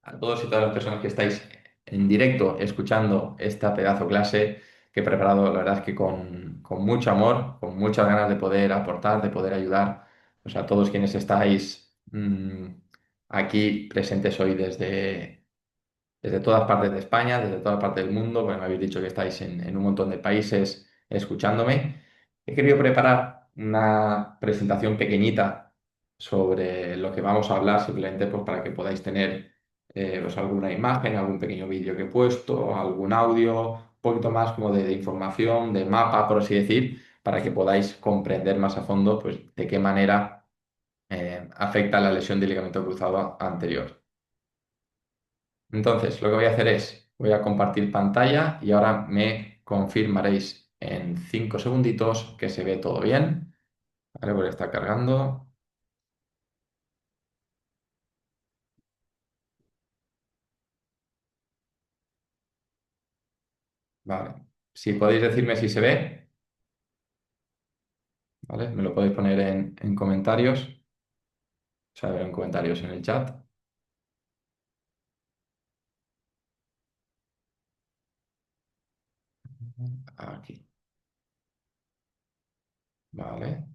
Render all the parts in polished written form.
a todos y todas las personas que estáis en directo escuchando esta pedazo clase que he preparado, la verdad es que con mucho amor, con muchas ganas de poder aportar, de poder ayudar, pues, a todos quienes estáis aquí presentes hoy desde todas partes de España, desde todas partes del mundo. Bueno, me habéis dicho que estáis en un montón de países escuchándome. He querido preparar una presentación pequeñita sobre lo que vamos a hablar, simplemente pues, para que podáis tener pues, alguna imagen, algún pequeño vídeo que he puesto, algún audio, un poquito más como de información, de mapa, por así decir, para que podáis comprender más a fondo pues, de qué manera afecta la lesión del ligamento cruzado anterior. Entonces, lo que voy a hacer es, voy a compartir pantalla y ahora me confirmaréis en 5 segunditos que se ve todo bien. Vale, porque está cargando. Vale. Si podéis decirme si se ve, ¿vale? Me lo podéis poner en comentarios, o sea, en comentarios en el chat. Aquí. Vale,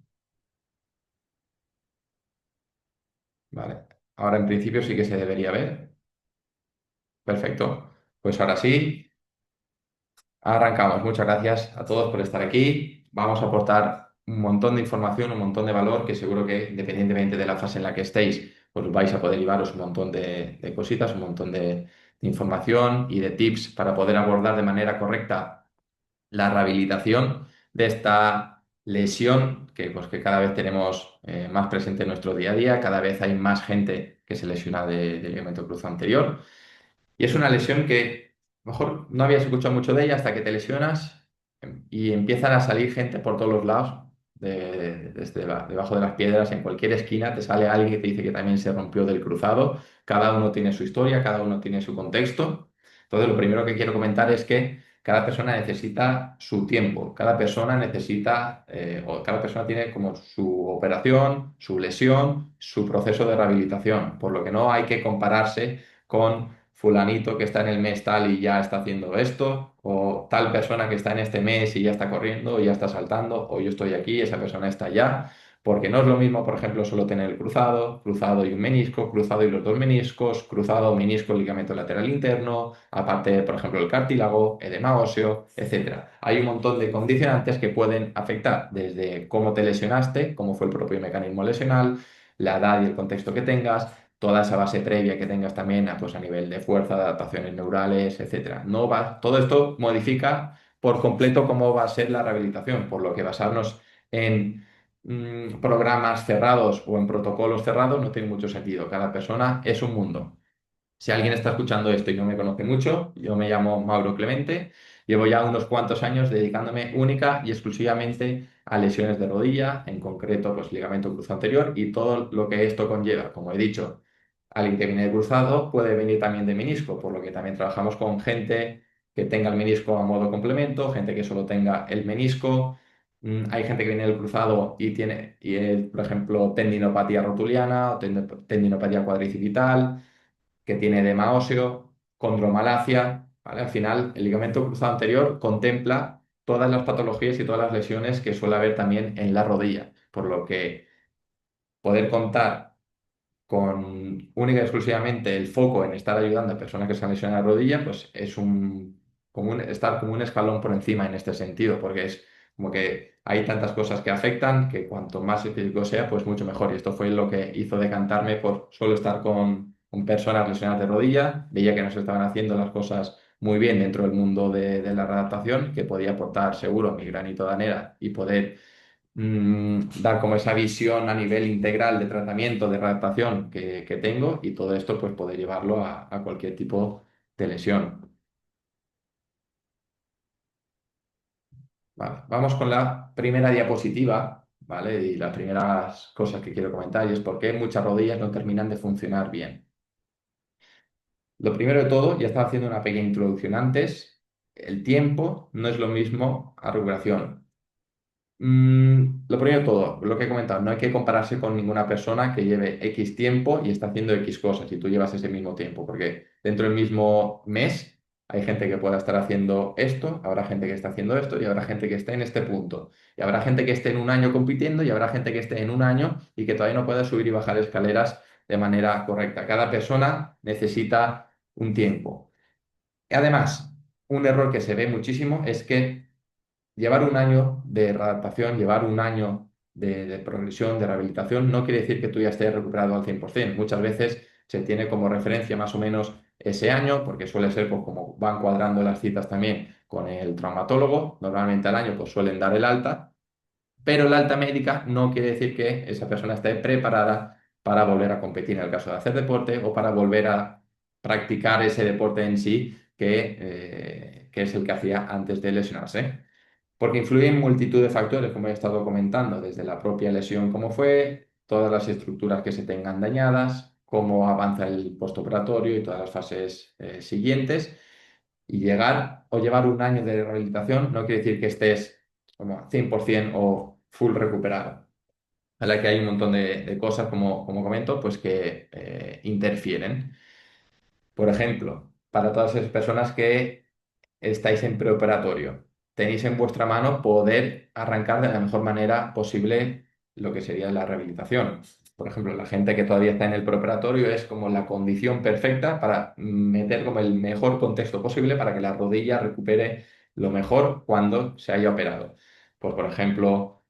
vale. Ahora en principio sí que se debería ver. Perfecto. Pues ahora sí. Arrancamos. Muchas gracias a todos por estar aquí. Vamos a aportar un montón de información, un montón de valor que seguro que independientemente de la fase en la que estéis, pues vais a poder llevaros un montón de cositas, un montón de información y de tips para poder abordar de manera correcta la rehabilitación de esta lesión que cada vez tenemos más presente en nuestro día a día. Cada vez hay más gente que se lesiona de ligamento cruzado anterior. Y es una lesión que a lo mejor no habías escuchado mucho de ella hasta que te lesionas y empiezan a salir gente por todos los lados, desde debajo de las piedras, en cualquier esquina te sale alguien que te dice que también se rompió del cruzado. Cada uno tiene su historia, cada uno tiene su contexto. Entonces, lo primero que quiero comentar es que cada persona necesita su tiempo, cada persona necesita, o cada persona tiene como su operación, su lesión, su proceso de rehabilitación, por lo que no hay que compararse con fulanito que está en el mes tal y ya está haciendo esto, o tal persona que está en este mes y ya está corriendo, o ya está saltando, o yo estoy aquí, esa persona está allá, porque no es lo mismo, por ejemplo, solo tener el cruzado, cruzado y un menisco, cruzado y los dos meniscos, cruzado, menisco, ligamento lateral interno, aparte, por ejemplo, el cartílago, edema óseo, etcétera. Hay un montón de condicionantes que pueden afectar desde cómo te lesionaste, cómo fue el propio mecanismo lesional, la edad y el contexto que tengas, toda esa base previa que tengas también pues, a nivel de fuerza, de adaptaciones neurales, etcétera. No va, todo esto modifica por completo cómo va a ser la rehabilitación, por lo que basarnos en programas cerrados o en protocolos cerrados no tiene mucho sentido. Cada persona es un mundo. Si alguien está escuchando esto y no me conoce mucho, yo me llamo Mauro Clemente, llevo ya unos cuantos años dedicándome única y exclusivamente a lesiones de rodilla, en concreto pues ligamento cruzado anterior y todo lo que esto conlleva. Como he dicho, alguien que viene de cruzado puede venir también de menisco, por lo que también trabajamos con gente que tenga el menisco a modo complemento, gente que solo tenga el menisco. Hay gente que viene del cruzado y tiene, por ejemplo, tendinopatía rotuliana o tendinopatía cuadricipital que tiene edema óseo, condromalacia, ¿vale? Al final, el ligamento cruzado anterior contempla todas las patologías y todas las lesiones que suele haber también en la rodilla, por lo que poder contar con única y exclusivamente el foco en estar ayudando a personas que se han lesionado la rodilla, pues es estar como un escalón por encima en este sentido, porque es como que hay tantas cosas que afectan que cuanto más específico sea, pues mucho mejor. Y esto fue lo que hizo decantarme por solo estar con personas lesionadas de rodilla, veía que no se estaban haciendo las cosas muy bien dentro del mundo de la readaptación, que podía aportar seguro mi granito de arena y poder dar como esa visión a nivel integral de tratamiento, de adaptación que tengo y todo esto pues poder llevarlo a cualquier tipo de lesión. Vale, vamos con la primera diapositiva, ¿vale? Y las primeras cosas que quiero comentar y es por qué muchas rodillas no terminan de funcionar bien. Lo primero de todo, ya estaba haciendo una pequeña introducción antes, el tiempo no es lo mismo a recuperación. Lo primero de todo, lo que he comentado, no hay que compararse con ninguna persona que lleve X tiempo y está haciendo X cosas y tú llevas ese mismo tiempo, porque dentro del mismo mes hay gente que pueda estar haciendo esto, habrá gente que está haciendo esto y habrá gente que esté en este punto. Y habrá gente que esté en un año compitiendo y habrá gente que esté en un año y que todavía no pueda subir y bajar escaleras de manera correcta. Cada persona necesita un tiempo. Y además, un error que se ve muchísimo es que llevar un año de readaptación, llevar un año de progresión, de rehabilitación, no quiere decir que tú ya estés recuperado al 100%. Muchas veces se tiene como referencia más o menos ese año, porque suele ser pues, como van cuadrando las citas también con el traumatólogo. Normalmente al año pues, suelen dar el alta, pero el alta médica no quiere decir que esa persona esté preparada para volver a competir en el caso de hacer deporte o para volver a practicar ese deporte en sí que es el que hacía antes de lesionarse. Porque influyen multitud de factores, como he estado comentando, desde la propia lesión, cómo fue, todas las estructuras que se tengan dañadas, cómo avanza el postoperatorio y todas las fases siguientes. Y llegar o llevar un año de rehabilitación no quiere decir que estés como 100% o full recuperado. ¿Vale? Que hay un montón de cosas, como comento, pues que interfieren. Por ejemplo, para todas esas personas que estáis en preoperatorio, tenéis en vuestra mano poder arrancar de la mejor manera posible lo que sería la rehabilitación. Por ejemplo, la gente que todavía está en el preoperatorio es como la condición perfecta para meter como el mejor contexto posible para que la rodilla recupere lo mejor cuando se haya operado. Pues, por ejemplo,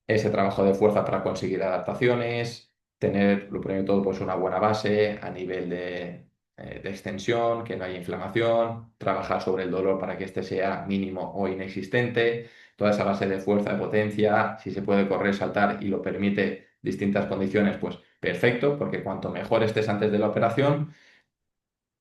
ese trabajo de fuerza para conseguir adaptaciones, tener, lo primero de todo, pues una buena base a nivel de extensión, que no haya inflamación, trabajar sobre el dolor para que este sea mínimo o inexistente, toda esa base de fuerza, de potencia, si se puede correr, saltar y lo permite distintas condiciones, pues perfecto, porque cuanto mejor estés antes de la operación,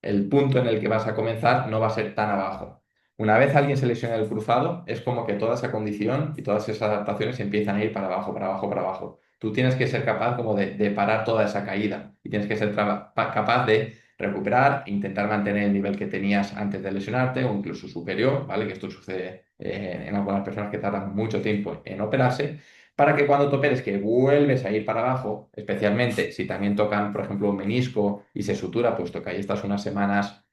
el punto en el que vas a comenzar no va a ser tan abajo. Una vez alguien se lesiona el cruzado, es como que toda esa condición y todas esas adaptaciones empiezan a ir para abajo, para abajo, para abajo. Tú tienes que ser capaz como de parar toda esa caída y tienes que ser capaz de recuperar, intentar mantener el nivel que tenías antes de lesionarte o incluso superior, ¿vale? Que esto sucede en algunas personas que tardan mucho tiempo en operarse para que cuando te operes, que vuelves a ir para abajo, especialmente si también tocan, por ejemplo, un menisco y se sutura, puesto que ahí estás unas semanas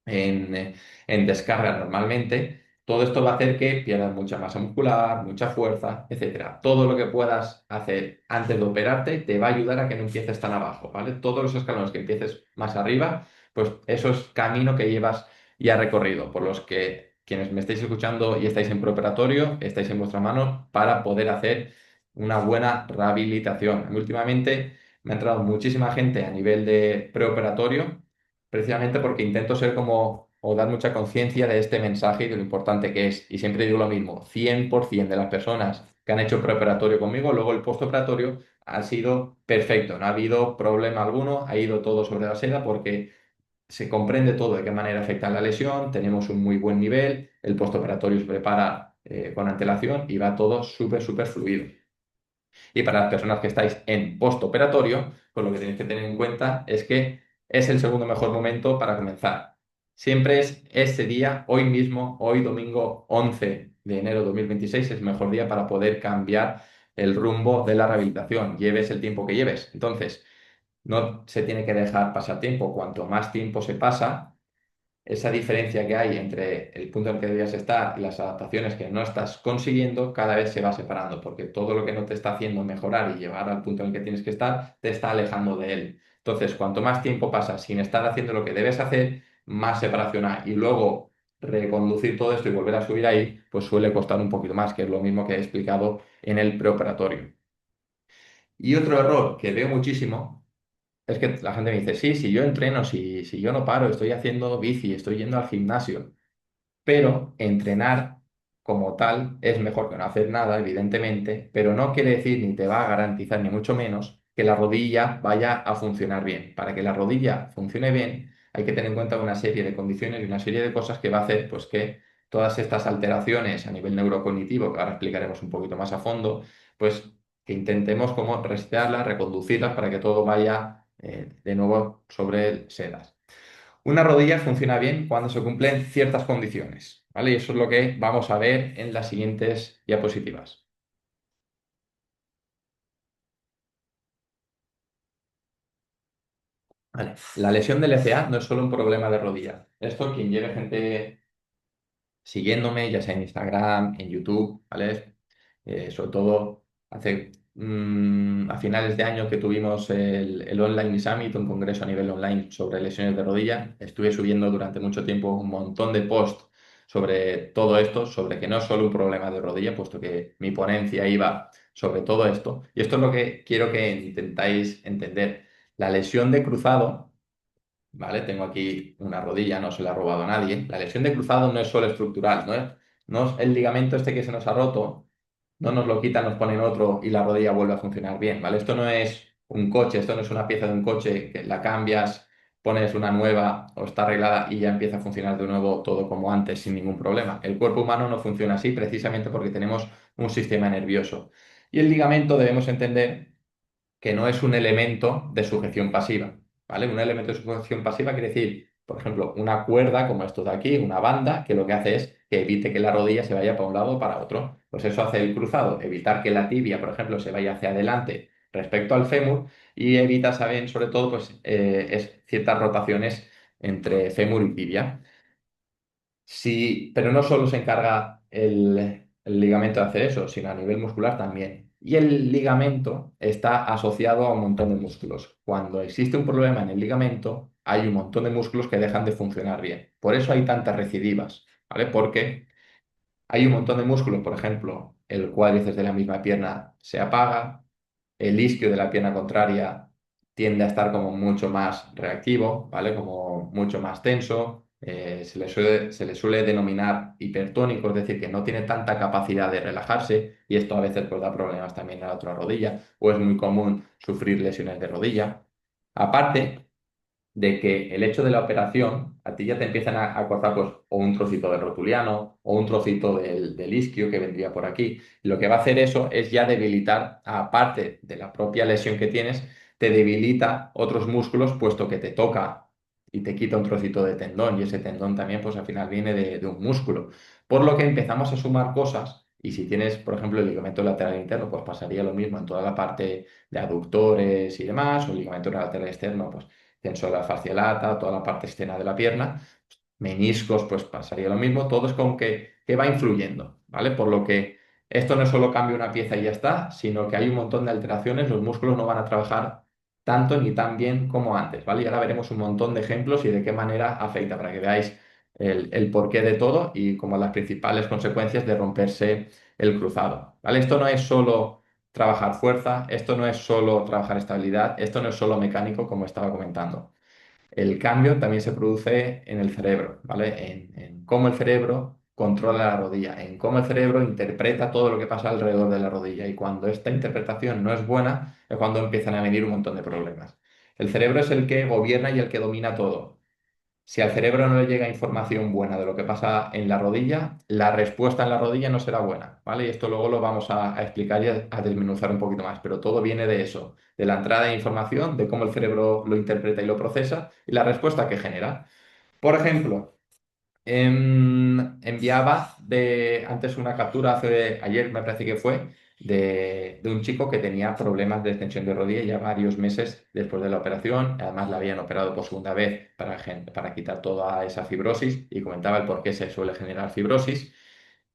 en descarga normalmente, todo esto va a hacer que pierdas mucha masa muscular, mucha fuerza, etcétera. Todo lo que puedas hacer antes de operarte te va a ayudar a que no empieces tan abajo, ¿vale? Todos los escalones que empieces más arriba, pues eso es camino que llevas ya recorrido, por los que quienes me estáis escuchando y estáis en preoperatorio, estáis en vuestra mano para poder hacer una buena rehabilitación. A mí últimamente me ha entrado muchísima gente a nivel de preoperatorio precisamente porque intento ser como o dar mucha conciencia de este mensaje y de lo importante que es. Y siempre digo lo mismo, 100% de las personas que han hecho preoperatorio conmigo, luego el postoperatorio ha sido perfecto, no ha habido problema alguno, ha ido todo sobre la seda porque se comprende todo de qué manera afecta la lesión, tenemos un muy buen nivel, el postoperatorio se prepara con antelación y va todo súper, súper fluido. Y para las personas que estáis en postoperatorio, pues lo que tenéis que tener en cuenta es que es el segundo mejor momento para comenzar. Siempre es ese día, hoy mismo, hoy domingo 11 de enero de 2026, es el mejor día para poder cambiar el rumbo de la rehabilitación, lleves el tiempo que lleves. Entonces, no se tiene que dejar pasar tiempo. Cuanto más tiempo se pasa, esa diferencia que hay entre el punto en el que debías estar y las adaptaciones que no estás consiguiendo, cada vez se va separando, porque todo lo que no te está haciendo mejorar y llevar al punto en el que tienes que estar, te está alejando de él. Entonces, cuanto más tiempo pasas sin estar haciendo lo que debes hacer, más separación hay. Y luego reconducir todo esto y volver a subir ahí, pues suele costar un poquito más, que es lo mismo que he explicado en el preoperatorio. Y otro error que veo muchísimo es que la gente me dice, sí, si yo entreno, si yo no paro, estoy haciendo bici, estoy yendo al gimnasio, pero entrenar como tal es mejor que no hacer nada, evidentemente, pero no quiere decir ni te va a garantizar ni mucho menos que la rodilla vaya a funcionar bien. Para que la rodilla funcione bien, hay que tener en cuenta una serie de condiciones y una serie de cosas que va a hacer pues que todas estas alteraciones a nivel neurocognitivo, que ahora explicaremos un poquito más a fondo, pues que intentemos como resetearlas, reconducirlas para que todo vaya de nuevo sobre sedas. Una rodilla funciona bien cuando se cumplen ciertas condiciones, ¿vale? Y eso es lo que vamos a ver en las siguientes diapositivas. Vale. La lesión del FA no es solo un problema de rodilla. Esto, quien lleve gente siguiéndome, ya sea en Instagram, en YouTube, ¿vale? Sobre todo a finales de año que tuvimos el Online Summit, un congreso a nivel online sobre lesiones de rodilla, estuve subiendo durante mucho tiempo un montón de posts sobre todo esto, sobre que no es solo un problema de rodilla, puesto que mi ponencia iba sobre todo esto. Y esto es lo que quiero que intentáis entender. La lesión de cruzado. ¿Vale? Tengo aquí una rodilla, no se la ha robado a nadie. La lesión de cruzado no es solo estructural, no es el ligamento este que se nos ha roto, no nos lo quitan, nos ponen otro y la rodilla vuelve a funcionar bien, ¿vale? Esto no es un coche, esto no es una pieza de un coche que la cambias, pones una nueva o está arreglada y ya empieza a funcionar de nuevo todo como antes sin ningún problema. El cuerpo humano no funciona así precisamente porque tenemos un sistema nervioso. Y el ligamento debemos entender que no es un elemento de sujeción pasiva, ¿vale? Un elemento de sujeción pasiva quiere decir, por ejemplo, una cuerda como esto de aquí, una banda, que lo que hace es que evite que la rodilla se vaya para un lado o para otro. Pues eso hace el cruzado, evitar que la tibia, por ejemplo, se vaya hacia adelante respecto al fémur y evita, saben, sobre todo, pues, es ciertas rotaciones entre fémur y tibia. Sí, pero no solo se encarga el ligamento de hacer eso, sino a nivel muscular también. Y el ligamento está asociado a un montón de músculos. Cuando existe un problema en el ligamento, hay un montón de músculos que dejan de funcionar bien. Por eso hay tantas recidivas, ¿vale? Porque hay un montón de músculos, por ejemplo, el cuádriceps de la misma pierna se apaga, el isquio de la pierna contraria tiende a estar como mucho más reactivo, ¿vale? Como mucho más tenso. Se le suele denominar hipertónico, es decir, que no tiene tanta capacidad de relajarse y esto a veces pues, da problemas también a la otra rodilla o es muy común sufrir lesiones de rodilla. Aparte, de que el hecho de la operación, a ti ya te empiezan a cortar pues, o un trocito de rotuliano o un trocito del isquio que vendría por aquí. Y lo que va a hacer eso es ya debilitar, aparte de la propia lesión que tienes, te debilita otros músculos, puesto que te toca y te quita un trocito de tendón, y ese tendón también, pues al final viene de un músculo. Por lo que empezamos a sumar cosas, y si tienes, por ejemplo, el ligamento lateral interno, pues pasaría lo mismo en toda la parte de aductores y demás, o el ligamento lateral externo, pues tensor fasciolata, toda la parte externa de la pierna, meniscos, pues pasaría lo mismo, todo es como que va influyendo, ¿vale? Por lo que esto no solo cambia una pieza y ya está, sino que hay un montón de alteraciones, los músculos no van a trabajar tanto ni tan bien como antes, ¿vale? Y ahora veremos un montón de ejemplos y de qué manera afecta para que veáis el porqué de todo y como las principales consecuencias de romperse el cruzado, ¿vale? Esto no es solo trabajar fuerza, esto no es solo trabajar estabilidad, esto no es solo mecánico, como estaba comentando. El cambio también se produce en el cerebro, ¿vale? En cómo el cerebro controla la rodilla, en cómo el cerebro interpreta todo lo que pasa alrededor de la rodilla. Y cuando esta interpretación no es buena, es cuando empiezan a venir un montón de problemas. El cerebro es el que gobierna y el que domina todo. Si al cerebro no le llega información buena de lo que pasa en la rodilla, la respuesta en la rodilla no será buena, ¿vale? Y esto luego lo vamos a explicar y a desmenuzar un poquito más, pero todo viene de eso, de la entrada de información, de cómo el cerebro lo interpreta y lo procesa y la respuesta que genera. Por ejemplo, enviaba antes una captura, ayer me parece que fue, de un chico que tenía problemas de extensión de rodilla ya varios meses después de la operación. Además, la habían operado por segunda vez para quitar toda esa fibrosis y comentaba el por qué se suele generar fibrosis.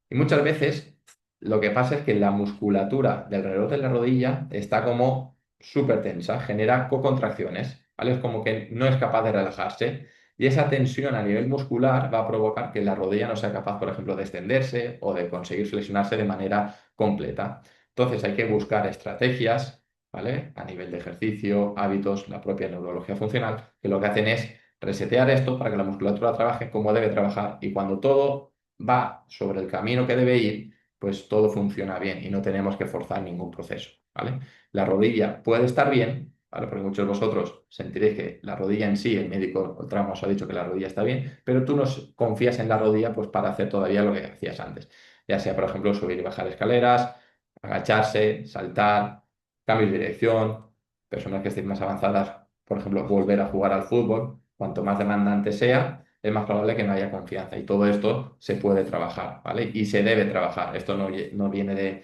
Y muchas veces lo que pasa es que la musculatura del alrededor de la rodilla está como súper tensa, genera co-contracciones, ¿vale? Es como que no es capaz de relajarse y esa tensión a nivel muscular va a provocar que la rodilla no sea capaz, por ejemplo, de extenderse o de conseguir flexionarse de manera completa. Entonces hay que buscar estrategias, ¿vale? A nivel de ejercicio, hábitos, la propia neurología funcional, que lo que hacen es resetear esto para que la musculatura trabaje como debe trabajar y cuando todo va sobre el camino que debe ir, pues todo funciona bien y no tenemos que forzar ningún proceso, ¿vale? La rodilla puede estar bien, ¿vale? Porque muchos de vosotros sentiréis que la rodilla en sí, el médico o trauma os ha dicho que la rodilla está bien, pero tú no confías en la rodilla pues para hacer todavía lo que hacías antes, ya sea, por ejemplo, subir y bajar escaleras, agacharse, saltar, cambios de dirección, personas que estén más avanzadas, por ejemplo, volver a jugar al fútbol, cuanto más demandante sea, es más probable que no haya confianza. Y todo esto se puede trabajar, ¿vale? Y se debe trabajar. Esto no viene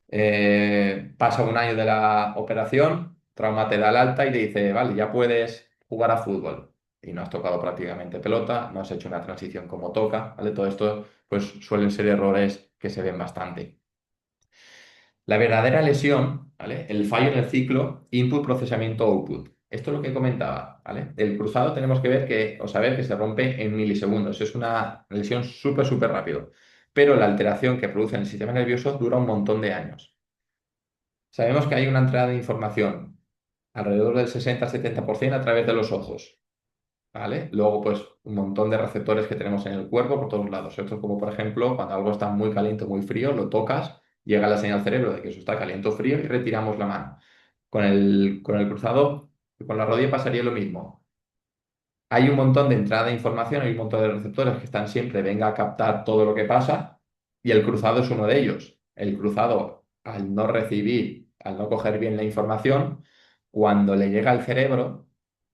de... pasa un año de la operación, trauma te da el alta y te dice, vale, ya puedes jugar a fútbol y no has tocado prácticamente pelota, no has hecho una transición como toca, ¿vale? Todo esto pues suelen ser errores que se ven bastante. La verdadera lesión, ¿vale? El fallo en el ciclo input, procesamiento, output. Esto es lo que comentaba, ¿vale? El cruzado tenemos que ver que, o saber que se rompe en milisegundos. Es una lesión súper, súper rápido. Pero la alteración que produce en el sistema nervioso dura un montón de años. Sabemos que hay una entrada de información alrededor del 60-70% a través de los ojos, ¿vale? Luego, pues, un montón de receptores que tenemos en el cuerpo por todos lados. Esto es como, por ejemplo, cuando algo está muy caliente o muy frío, lo tocas, llega la señal al cerebro de que eso está caliente o frío y retiramos la mano. Con el cruzado, con la rodilla pasaría lo mismo. Hay un montón de entrada de información, hay un montón de receptores que están siempre, venga a captar todo lo que pasa, y el cruzado es uno de ellos. El cruzado, al no recibir, al no coger bien la información, cuando le llega al cerebro,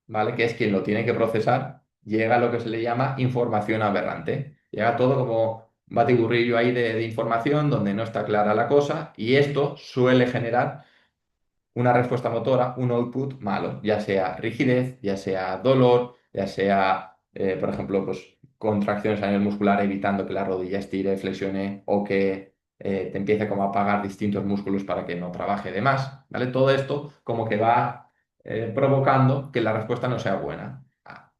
¿vale? Que es quien lo tiene que procesar, llega lo que se le llama información aberrante. Llega todo como un batiburrillo ahí de información donde no está clara la cosa, y esto suele generar una respuesta motora, un output malo, ya sea rigidez, ya sea dolor, ya sea, por ejemplo, pues, contracciones a nivel muscular evitando que la rodilla estire, flexione o que te empiece como a apagar distintos músculos para que no trabaje de más, ¿vale? Todo esto como que va provocando que la respuesta no sea buena.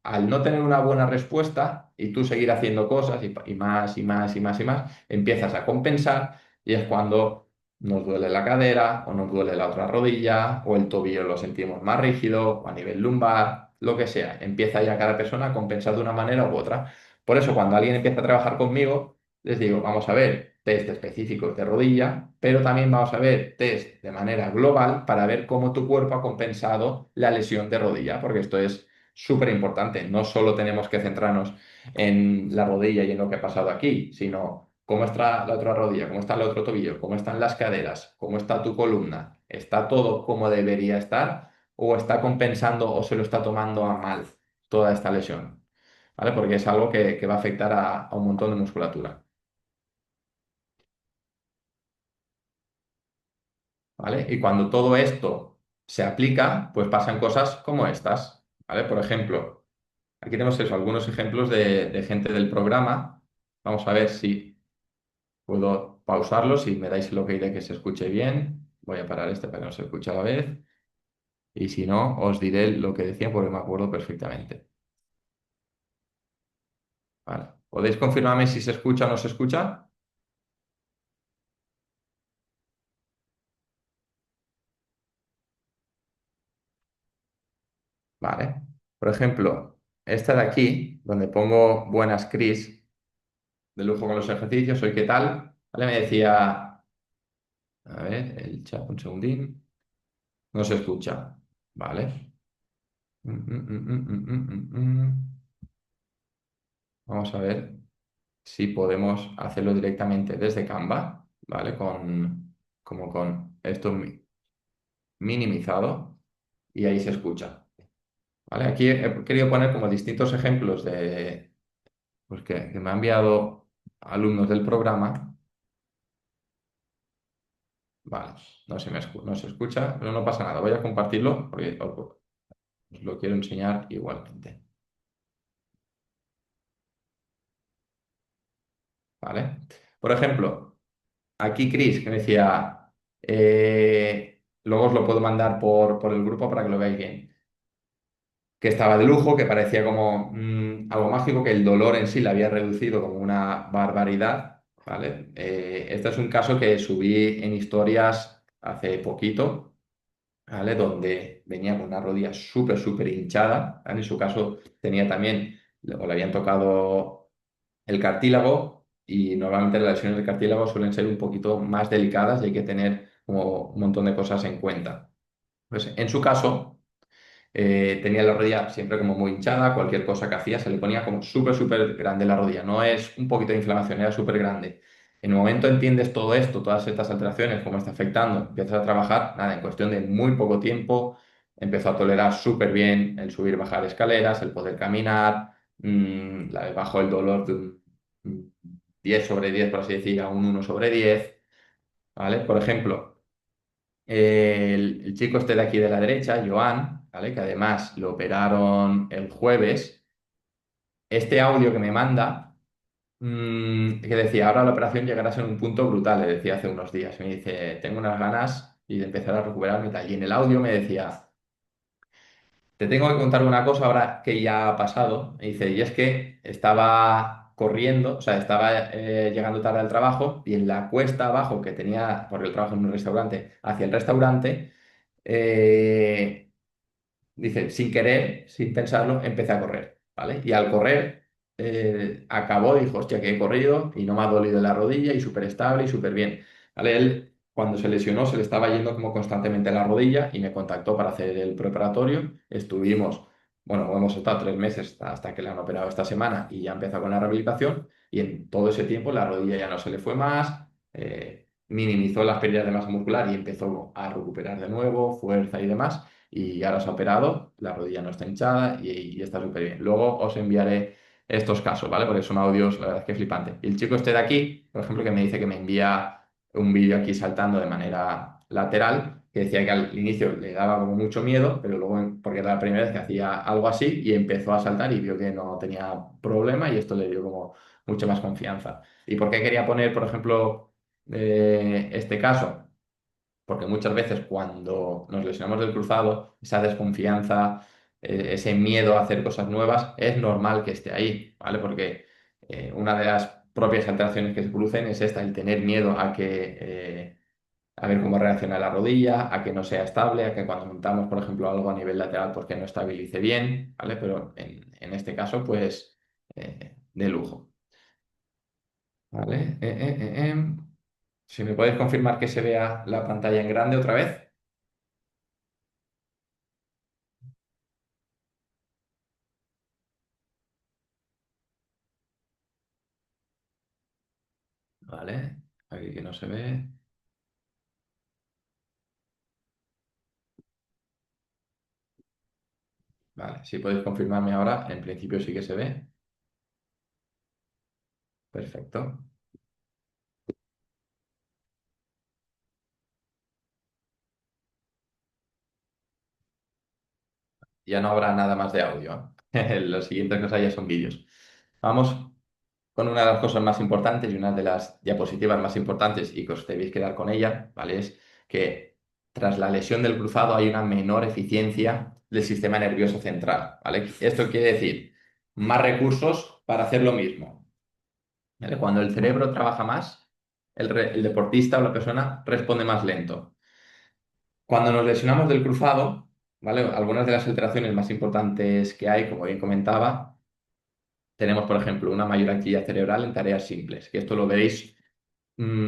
Al no tener una buena respuesta y tú seguir haciendo cosas y más y más y más y más, empiezas a compensar y es cuando nos duele la cadera o nos duele la otra rodilla o el tobillo lo sentimos más rígido o a nivel lumbar, lo que sea. Empieza ya cada persona a compensar de una manera u otra. Por eso cuando alguien empieza a trabajar conmigo, les digo, vamos a ver test específicos de rodilla, pero también vamos a ver test de manera global para ver cómo tu cuerpo ha compensado la lesión de rodilla, porque esto es súper importante. No solo tenemos que centrarnos en la rodilla y en lo que ha pasado aquí, sino cómo está la otra rodilla, cómo está el otro tobillo, cómo están las caderas, cómo está tu columna. ¿Está todo como debería estar o está compensando o se lo está tomando a mal toda esta lesión? ¿Vale? Porque es algo que va a afectar a un montón de musculatura. ¿Vale? Y cuando todo esto se aplica, pues pasan cosas como estas. ¿Vale? Por ejemplo, aquí tenemos eso, algunos ejemplos de gente del programa. Vamos a ver si puedo pausarlo si me dais el ok de que se escuche bien. Voy a parar este para que no se escuche a la vez. Y si no, os diré lo que decía porque me acuerdo perfectamente. Vale. ¿Podéis confirmarme si se escucha o no se escucha? Vale. Por ejemplo, esta de aquí, donde pongo buenas Cris, de lujo con los ejercicios, hoy qué tal, ¿vale? Me decía, a ver, el chat, un segundín, no se escucha. Vale. Vamos a ver si podemos hacerlo directamente desde Canva, ¿vale? Como con esto minimizado y ahí se escucha, ¿vale? Aquí he querido poner como distintos ejemplos pues que me han enviado alumnos del programa, ¿vale? No se escucha, pero no pasa nada. Voy a compartirlo porque os lo quiero enseñar igualmente, ¿vale? Por ejemplo, aquí Chris que me decía, luego os lo puedo mandar por el grupo para que lo veáis bien. Que estaba de lujo, que parecía como algo mágico, que el dolor en sí le había reducido como una barbaridad, ¿vale? Este es un caso que subí en historias hace poquito, ¿vale? Donde venía con una rodilla súper, súper hinchada, ¿vale? En su caso tenía también, o le habían tocado el cartílago y normalmente las lesiones del cartílago suelen ser un poquito más delicadas y hay que tener como un montón de cosas en cuenta. Pues en su caso tenía la rodilla siempre como muy hinchada, cualquier cosa que hacía se le ponía como súper, súper grande la rodilla. No es un poquito de inflamación, era súper grande. En el momento entiendes todo esto, todas estas alteraciones, cómo está afectando, empiezas a trabajar, nada, en cuestión de muy poco tiempo, empezó a tolerar súper bien el subir y bajar escaleras, el poder caminar, bajó el dolor de un 10 sobre 10, por así decir, a un 1/10, ¿vale? Por ejemplo, el chico este de aquí de la derecha, Joan, ¿vale? Que además lo operaron el jueves. Este audio que me manda, que decía, ahora la operación llegará a ser un punto brutal, le decía hace unos días. Me dice, tengo unas ganas y de empezar a recuperarme y tal. Y en el audio me decía, te tengo que contar una cosa ahora que ya ha pasado. Me dice, y es que estaba corriendo, o sea, estaba llegando tarde al trabajo y en la cuesta abajo que tenía, porque el trabajo en un restaurante, hacia el restaurante, eh, dice, sin querer, sin pensarlo, empecé a correr, ¿vale? Y al correr, acabó, dijo, hostia, que he corrido y no me ha dolido la rodilla y súper estable y súper bien, ¿vale? Él, cuando se lesionó, se le estaba yendo como constantemente la rodilla y me contactó para hacer el preparatorio. Estuvimos, bueno, hemos estado 3 meses hasta que le han operado esta semana y ya empezó con la rehabilitación y en todo ese tiempo la rodilla ya no se le fue más. Minimizó las pérdidas de masa muscular y empezó a recuperar de nuevo fuerza y demás y ahora se ha operado, la rodilla no está hinchada y está súper bien. Luego os enviaré estos casos, ¿vale? Porque son audios, la verdad es que flipante. Y el chico este de aquí, por ejemplo, que me dice que me envía un vídeo aquí saltando de manera lateral, que decía que al inicio le daba como mucho miedo, pero luego, porque era la primera vez que hacía algo así, y empezó a saltar y vio que no tenía problema y esto le dio como mucha más confianza. ¿Y por qué quería poner, por ejemplo, este caso? Porque muchas veces cuando nos lesionamos del cruzado, esa desconfianza, ese miedo a hacer cosas nuevas, es normal que esté ahí, ¿vale? Porque una de las propias alteraciones que se producen es esta, el tener miedo a que, a ver cómo reacciona la rodilla, a que no sea estable, a que cuando montamos, por ejemplo, algo a nivel lateral, pues que no estabilice bien, ¿vale? Pero en este caso, pues, de lujo, ¿vale? Si me podéis confirmar que se vea la pantalla en grande otra vez. Vale, aquí que no se ve. Vale, si podéis confirmarme ahora, en principio sí que se ve. Perfecto. Ya no habrá nada más de audio. Las siguientes cosas ya son vídeos. Vamos con una de las cosas más importantes y una de las diapositivas más importantes y que os debéis quedar con ella, ¿vale? Es que tras la lesión del cruzado hay una menor eficiencia del sistema nervioso central, ¿vale? Esto quiere decir más recursos para hacer lo mismo, ¿vale? Cuando el cerebro trabaja más, el deportista o la persona responde más lento. Cuando nos lesionamos del cruzado, ¿vale? Algunas de las alteraciones más importantes que hay, como bien comentaba, tenemos, por ejemplo, una mayor actividad cerebral en tareas simples, que esto lo veréis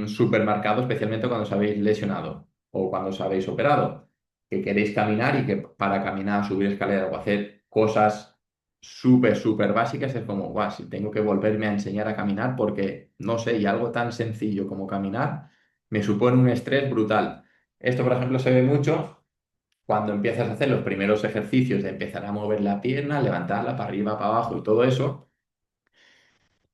súper marcado, especialmente cuando os habéis lesionado o cuando os habéis operado, que queréis caminar y que para caminar, subir escaleras o hacer cosas súper básicas es como, guau, si tengo que volverme a enseñar a caminar porque, no sé, y algo tan sencillo como caminar me supone un estrés brutal. Esto, por ejemplo, se ve mucho cuando empiezas a hacer los primeros ejercicios de empezar a mover la pierna, levantarla para arriba, para abajo y todo eso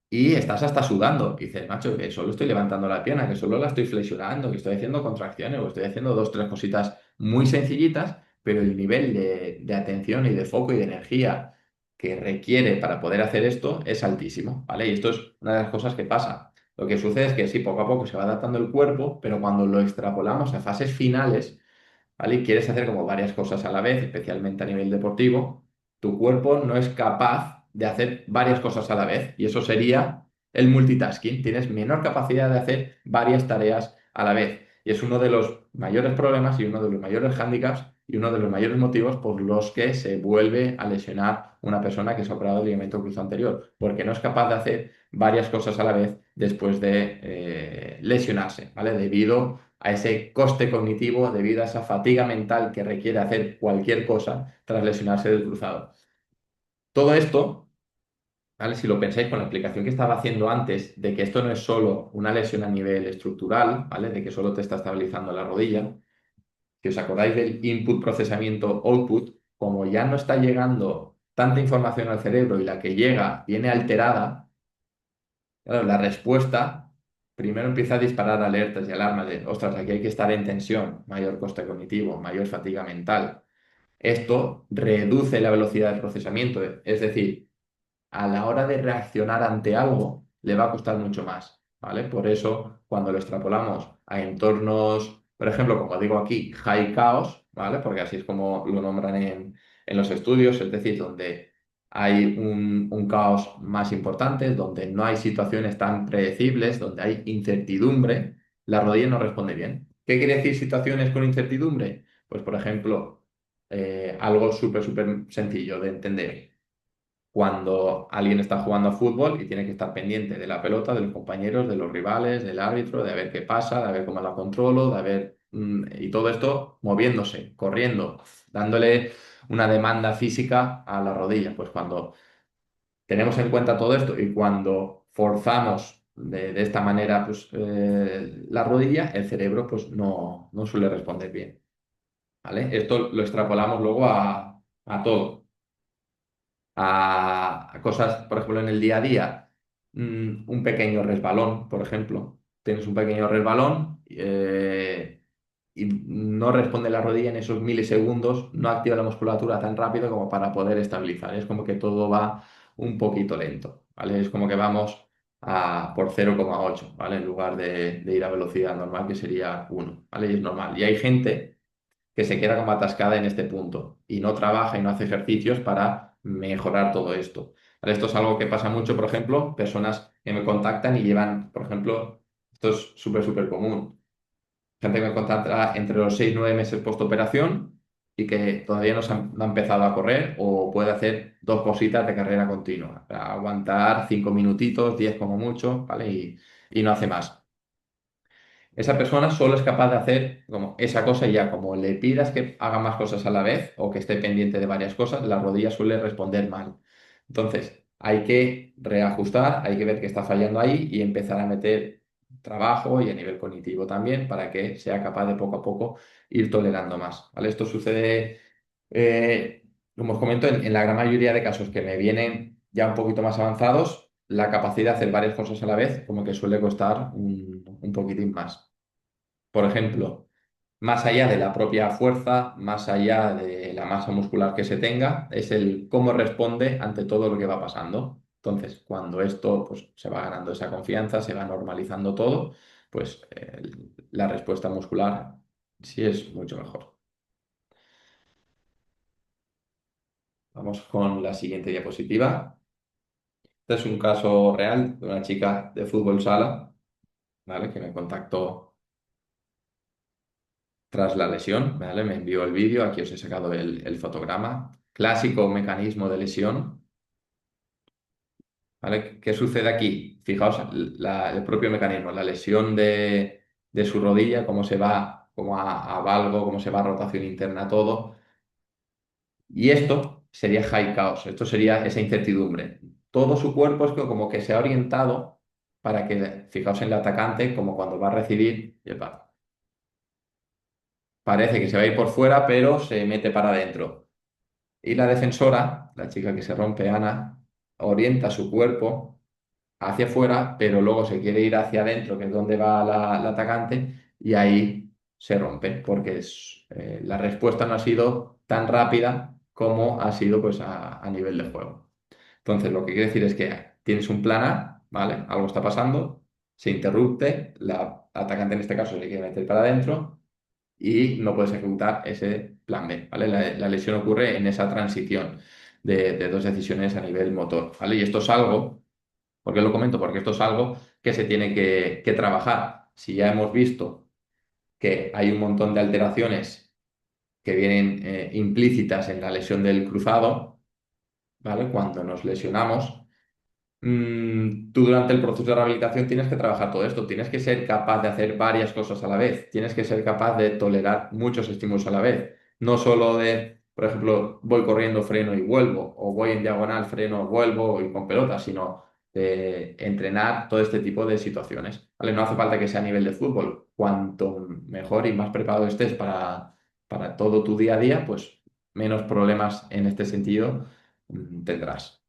y estás hasta sudando. Y dices, macho, que solo estoy levantando la pierna, que solo la estoy flexionando, que estoy haciendo contracciones, o estoy haciendo dos, tres cositas muy sencillitas, pero el nivel de atención y de foco y de energía que requiere para poder hacer esto es altísimo, ¿vale? Y esto es una de las cosas que pasa. Lo que sucede es que sí, poco a poco se va adaptando el cuerpo, pero cuando lo extrapolamos a fases finales, ¿vale? Y quieres hacer como varias cosas a la vez, especialmente a nivel deportivo, tu cuerpo no es capaz de hacer varias cosas a la vez y eso sería el multitasking. Tienes menor capacidad de hacer varias tareas a la vez y es uno de los mayores problemas y uno de los mayores hándicaps y uno de los mayores motivos por los que se vuelve a lesionar una persona que se ha operado el ligamento cruzado anterior, porque no es capaz de hacer varias cosas a la vez después de lesionarse, ¿vale? Debido a ese coste cognitivo, debido a esa fatiga mental que requiere hacer cualquier cosa tras lesionarse del cruzado. Todo esto, ¿vale? Si lo pensáis con la explicación que estaba haciendo antes, de que esto no es solo una lesión a nivel estructural, ¿vale? De que solo te está estabilizando la rodilla, que os acordáis del input, procesamiento, output, como ya no está llegando tanta información al cerebro y la que llega viene alterada, claro, la respuesta primero empieza a disparar alertas y alarmas de, ostras, aquí hay que estar en tensión, mayor coste cognitivo, mayor fatiga mental. Esto reduce la velocidad de procesamiento, es decir, a la hora de reaccionar ante algo le va a costar mucho más, ¿vale? Por eso, cuando lo extrapolamos a entornos, por ejemplo, como digo aquí, high chaos, ¿vale? Porque así es como lo nombran en los estudios, es decir, donde hay un caos más importante, donde no hay situaciones tan predecibles, donde hay incertidumbre, la rodilla no responde bien. ¿Qué quiere decir situaciones con incertidumbre? Pues, por ejemplo, algo súper sencillo de entender cuando alguien está jugando a fútbol y tiene que estar pendiente de la pelota, de los compañeros, de los rivales, del árbitro, de ver qué pasa, de ver cómo la controlo, de ver... y todo esto moviéndose, corriendo, dándole una demanda física a la rodilla. Pues cuando tenemos en cuenta todo esto y cuando forzamos de esta manera pues, la rodilla, el cerebro pues, no suele responder bien. ¿Vale? Esto lo extrapolamos luego a todo a cosas, por ejemplo, en el día a día, un pequeño resbalón, por ejemplo. Tienes un pequeño resbalón y no responde la rodilla en esos milisegundos, no activa la musculatura tan rápido como para poder estabilizar. Es como que todo va un poquito lento, ¿vale? Es como que vamos por 0,8, ¿vale? En lugar de ir a velocidad normal, que sería 1, ¿vale? Y es normal. Y hay gente que se queda como atascada en este punto y no trabaja y no hace ejercicios para mejorar todo esto. ¿Vale? Esto es algo que pasa mucho, por ejemplo, personas que me contactan y llevan, por ejemplo, esto es súper común. Gente que me contacta entre los 6 y 9 meses postoperación y que todavía no ha empezado a correr o puede hacer dos cositas de carrera continua. Aguantar 5 minutitos, 10 como mucho, ¿vale? Y no hace más. Esa persona solo es capaz de hacer como esa cosa y ya, como le pidas que haga más cosas a la vez o que esté pendiente de varias cosas, la rodilla suele responder mal. Entonces, hay que reajustar, hay que ver qué está fallando ahí y empezar a meter trabajo y a nivel cognitivo también para que sea capaz de poco a poco ir tolerando más, ¿vale? Esto sucede, como os comento, en la gran mayoría de casos que me vienen ya un poquito más avanzados, la capacidad de hacer varias cosas a la vez como que suele costar un poquitín más. Por ejemplo, más allá de la propia fuerza, más allá de la masa muscular que se tenga, es el cómo responde ante todo lo que va pasando. Entonces, cuando esto pues, se va ganando esa confianza, se va normalizando todo, pues la respuesta muscular sí es mucho mejor. Vamos con la siguiente diapositiva. Este es un caso real de una chica de fútbol sala, ¿vale? Que me contactó tras la lesión, ¿vale? Me envió el vídeo, aquí os he sacado el fotograma. Clásico mecanismo de lesión, ¿vale? ¿Qué sucede aquí? Fijaos el propio mecanismo, la lesión de su rodilla, cómo se va, cómo a valgo, cómo se va a rotación interna, todo. Y esto sería high chaos, esto sería esa incertidumbre. Todo su cuerpo es como que se ha orientado para que, fijaos en el atacante, como cuando va a recibir, y parece que se va a ir por fuera, pero se mete para adentro. Y la defensora, la chica que se rompe, Ana, orienta su cuerpo hacia afuera, pero luego se quiere ir hacia adentro, que es donde va la atacante, y ahí se rompe, porque la respuesta no ha sido tan rápida como ha sido pues, a nivel de juego. Entonces, lo que quiere decir es que tienes un plan A, ¿vale? Algo está pasando, se interrumpe, la atacante en este caso se quiere meter para adentro y no puedes ejecutar ese plan B, ¿vale? La lesión ocurre en esa transición de dos decisiones a nivel motor, ¿vale? Y esto es algo, ¿por qué lo comento? Porque esto es algo que se tiene que trabajar. Si ya hemos visto que hay un montón de alteraciones que vienen implícitas en la lesión del cruzado, ¿vale? Cuando nos lesionamos, tú durante el proceso de rehabilitación tienes que trabajar todo esto, tienes que ser capaz de hacer varias cosas a la vez, tienes que ser capaz de tolerar muchos estímulos a la vez, no solo de, por ejemplo, voy corriendo, freno y vuelvo, o voy en diagonal, freno, vuelvo y con pelota, sino de entrenar todo este tipo de situaciones, ¿vale? No hace falta que sea a nivel de fútbol, cuanto mejor y más preparado estés para todo tu día a día, pues menos problemas en este sentido tendrás.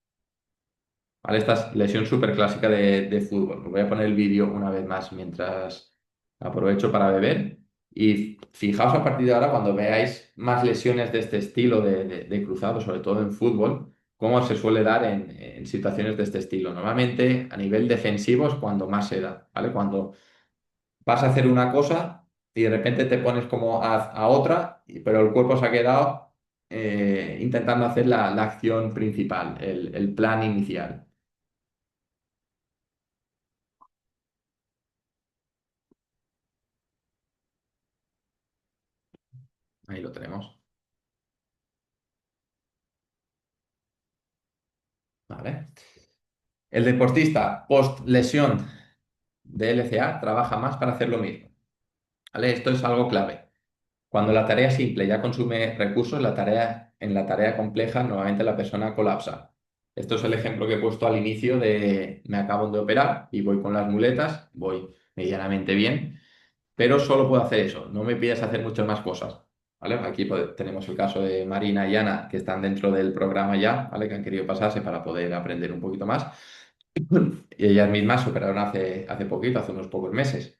¿Vale? Esta es lesión súper clásica de fútbol. Os voy a poner el vídeo una vez más mientras aprovecho para beber. Y fijaos a partir de ahora, cuando veáis más lesiones de este estilo de cruzado, sobre todo en fútbol, cómo se suele dar en situaciones de este estilo. Normalmente, a nivel defensivo es cuando más se da, ¿vale? Cuando vas a hacer una cosa y de repente te pones como a otra, pero el cuerpo se ha quedado intentando hacer la acción principal, el plan inicial. Ahí lo tenemos. ¿Vale? El deportista post lesión de LCA trabaja más para hacer lo mismo. ¿Vale? Esto es algo clave. Cuando la tarea simple ya consume recursos, en la tarea compleja normalmente la persona colapsa. Esto es el ejemplo que he puesto al inicio de me acabo de operar y voy con las muletas, voy medianamente bien, pero solo puedo hacer eso, no me pidas hacer muchas más cosas. ¿Vale? Aquí tenemos el caso de Marina y Ana, que están dentro del programa ya, ¿vale? Que han querido pasarse para poder aprender un poquito más. Y ellas mismas se operaron hace poquito, hace unos pocos meses.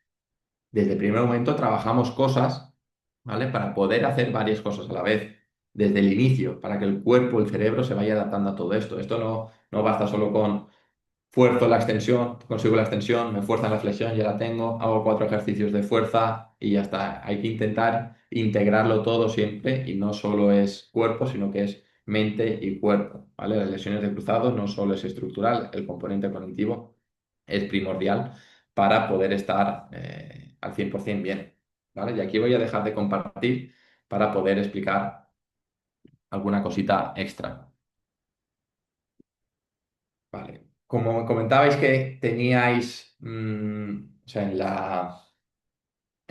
Desde el primer momento trabajamos cosas, ¿vale? Para poder hacer varias cosas a la vez, desde el inicio, para que el cuerpo, el cerebro se vaya adaptando a todo esto. Esto no basta solo con fuerzo la extensión, consigo la extensión, me fuerzan la flexión, ya la tengo, hago 4 ejercicios de fuerza y ya está. Hay que intentar integrarlo todo siempre y no solo es cuerpo, sino que es mente y cuerpo, ¿vale? Las lesiones de cruzado no solo es estructural, el componente cognitivo es primordial para poder estar al 100% bien, ¿vale? Y aquí voy a dejar de compartir para poder explicar alguna cosita extra. Vale. Como comentabais que teníais, o sea, en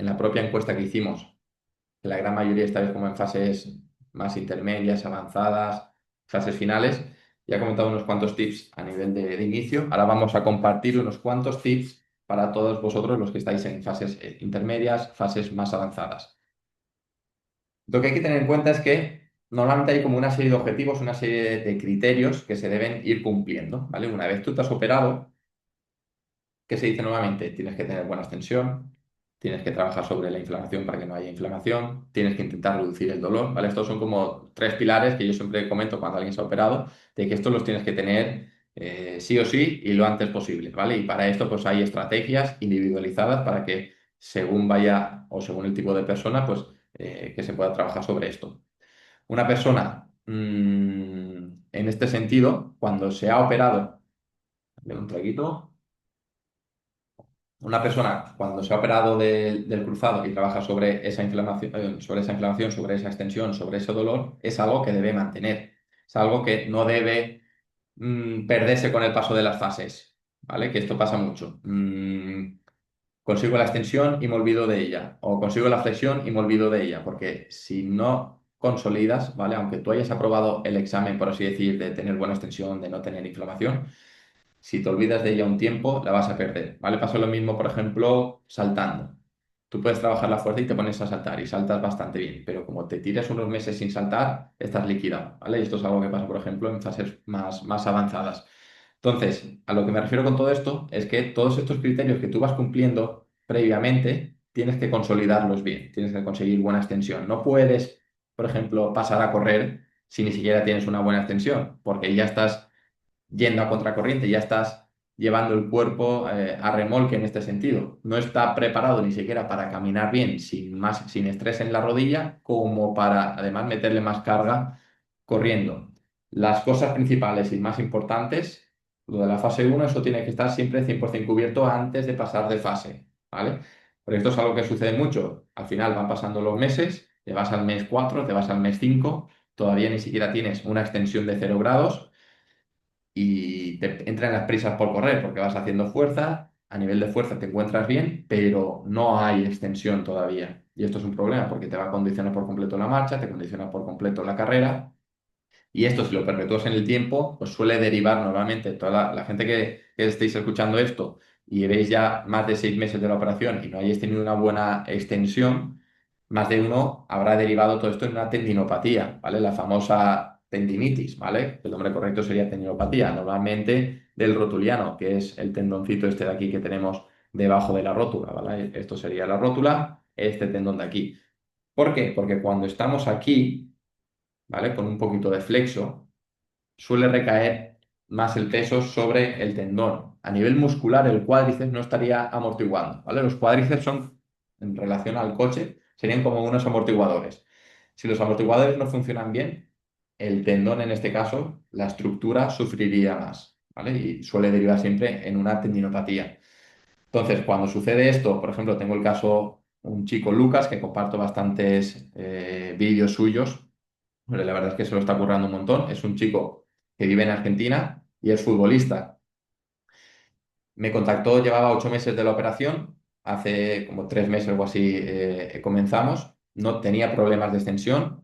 la propia encuesta que hicimos, que la gran mayoría estáis como en fases más intermedias, avanzadas, fases finales, ya he comentado unos cuantos tips a nivel de inicio. Ahora vamos a compartir unos cuantos tips para todos vosotros los que estáis en fases intermedias, fases más avanzadas. Lo que hay que tener en cuenta es que normalmente hay como una serie de objetivos, una serie de criterios que se deben ir cumpliendo, ¿vale? Una vez tú te has operado, ¿qué se dice nuevamente? Tienes que tener buena extensión, tienes que trabajar sobre la inflamación para que no haya inflamación, tienes que intentar reducir el dolor, ¿vale? Estos son como 3 pilares que yo siempre comento cuando alguien se ha operado, de que estos los tienes que tener sí o sí y lo antes posible, ¿vale? Y para esto pues hay estrategias individualizadas para que según vaya o según el tipo de persona, pues que se pueda trabajar sobre esto. Una persona en este sentido, cuando se ha operado, de un traguito. Una persona, cuando se ha operado del cruzado y trabaja sobre esa inflamación, sobre esa extensión, sobre ese dolor, es algo que debe mantener. Es algo que no debe perderse con el paso de las fases, ¿vale? Que esto pasa mucho. Consigo la extensión y me olvido de ella, o consigo la flexión y me olvido de ella, porque si no consolidas, ¿vale? Aunque tú hayas aprobado el examen, por así decir, de tener buena extensión, de no tener inflamación, si te olvidas de ella un tiempo, la vas a perder, ¿vale? Pasa lo mismo, por ejemplo, saltando. Tú puedes trabajar la fuerza y te pones a saltar y saltas bastante bien, pero como te tires unos meses sin saltar, estás liquidado, ¿vale? Y esto es algo que pasa, por ejemplo, en fases más avanzadas. Entonces, a lo que me refiero con todo esto es que todos estos criterios que tú vas cumpliendo previamente, tienes que consolidarlos bien, tienes que conseguir buena extensión. No puedes, por ejemplo, pasar a correr si ni siquiera tienes una buena extensión, porque ya estás yendo a contracorriente, ya estás llevando el cuerpo a remolque en este sentido. No está preparado ni siquiera para caminar bien sin estrés en la rodilla, como para además meterle más carga corriendo. Las cosas principales y más importantes, lo de la fase uno, eso tiene que estar siempre 100% cubierto antes de pasar de fase, ¿vale? Pero esto es algo que sucede mucho. Al final van pasando los meses, te vas al mes 4, te vas al mes 5, todavía ni siquiera tienes una extensión de 0 grados y te entran las prisas por correr porque vas haciendo fuerza, a nivel de fuerza te encuentras bien, pero no hay extensión todavía. Y esto es un problema porque te va a condicionar por completo la marcha, te condiciona por completo la carrera. Y esto, si lo perpetúas en el tiempo, pues suele derivar normalmente toda la gente que estéis escuchando esto y veis ya más de 6 meses de la operación y no hayáis tenido una buena extensión, más de uno habrá derivado todo esto en una tendinopatía, ¿vale? La famosa tendinitis, ¿vale? El nombre correcto sería tendinopatía, normalmente del rotuliano, que es el tendoncito este de aquí que tenemos debajo de la rótula, ¿vale? Esto sería la rótula este tendón de aquí. ¿Por qué? Porque cuando estamos aquí, ¿vale? Con un poquito de flexo, suele recaer más el peso sobre el tendón. A nivel muscular, el cuádriceps no estaría amortiguando, ¿vale? Los cuádriceps son, en relación al coche, serían como unos amortiguadores. Si los amortiguadores no funcionan bien, el tendón, en este caso, la estructura sufriría más, ¿vale? Y suele derivar siempre en una tendinopatía. Entonces, cuando sucede esto, por ejemplo, tengo el caso, un chico Lucas, que comparto bastantes vídeos suyos. Bueno, la verdad es que se lo está currando un montón. Es un chico que vive en Argentina y es futbolista. Me contactó, llevaba 8 meses de la operación, hace como 3 meses o así comenzamos. No tenía problemas de extensión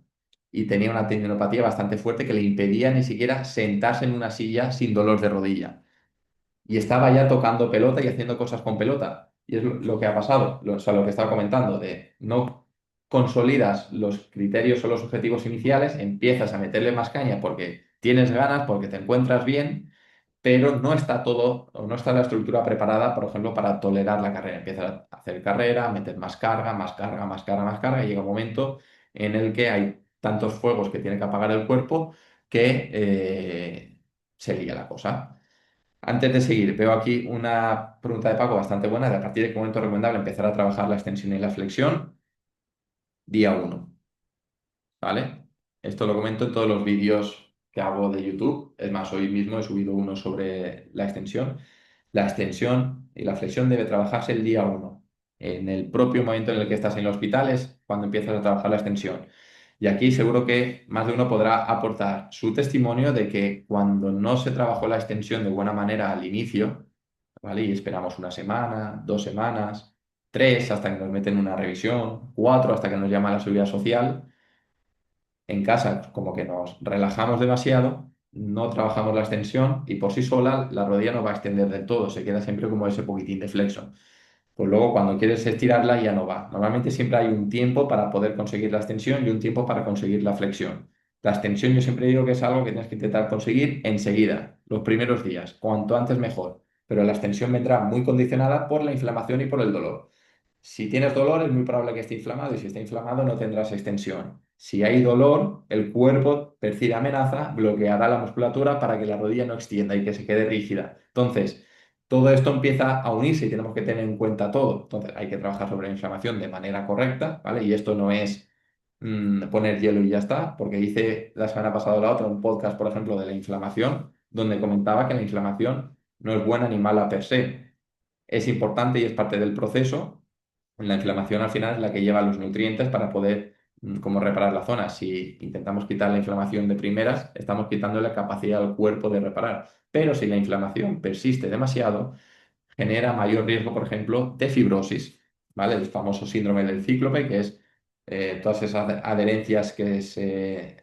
y tenía una tendinopatía bastante fuerte que le impedía ni siquiera sentarse en una silla sin dolor de rodilla y estaba ya tocando pelota y haciendo cosas con pelota. Y es lo que ha pasado, o sea, lo que estaba comentando, de no consolidas los criterios o los objetivos iniciales, empiezas a meterle más caña porque tienes ganas, porque te encuentras bien, pero no está todo, o no está la estructura preparada, por ejemplo, para tolerar la carrera. Empiezas a hacer carrera, a meter más carga, más carga, más carga, más carga, y llega un momento en el que hay tantos fuegos que tiene que apagar el cuerpo que se lía la cosa. Antes de seguir, veo aquí una pregunta de Paco bastante buena. De a partir de qué momento es recomendable empezar a trabajar la extensión y la flexión. Día uno, ¿vale? Esto lo comento en todos los vídeos que hago de YouTube. Es más, hoy mismo he subido uno sobre la extensión. La extensión y la flexión debe trabajarse el día uno. En el propio momento en el que estás en el hospital es cuando empiezas a trabajar la extensión. Y aquí seguro que más de uno podrá aportar su testimonio de que cuando no se trabajó la extensión de buena manera al inicio, ¿vale? Y esperamos una semana, 2 semanas, 3 hasta que nos meten una revisión, 4 hasta que nos llama la seguridad social. En casa, como que nos relajamos demasiado, no trabajamos la extensión y por sí sola la rodilla no va a extender del todo, se queda siempre como ese poquitín de flexo. Pues luego cuando quieres estirarla ya no va. Normalmente siempre hay un tiempo para poder conseguir la extensión y un tiempo para conseguir la flexión. La extensión yo siempre digo que es algo que tienes que intentar conseguir enseguida, los primeros días, cuanto antes mejor. Pero la extensión vendrá muy condicionada por la inflamación y por el dolor. Si tienes dolor, es muy probable que esté inflamado y si está inflamado no tendrás extensión. Si hay dolor, el cuerpo percibe amenaza, bloqueará la musculatura para que la rodilla no extienda y que se quede rígida. Entonces, todo esto empieza a unirse y tenemos que tener en cuenta todo. Entonces, hay que trabajar sobre la inflamación de manera correcta, ¿vale? Y esto no es poner hielo y ya está, porque hice la semana pasada o la otra un podcast, por ejemplo, de la inflamación, donde comentaba que la inflamación no es buena ni mala per se. Es importante y es parte del proceso. La inflamación al final es la que lleva los nutrientes para poder como reparar la zona. Si intentamos quitar la inflamación de primeras, estamos quitando la capacidad del cuerpo de reparar. Pero si la inflamación persiste demasiado, genera mayor riesgo, por ejemplo, de fibrosis, ¿vale? El famoso síndrome del cíclope, que es todas esas adherencias que se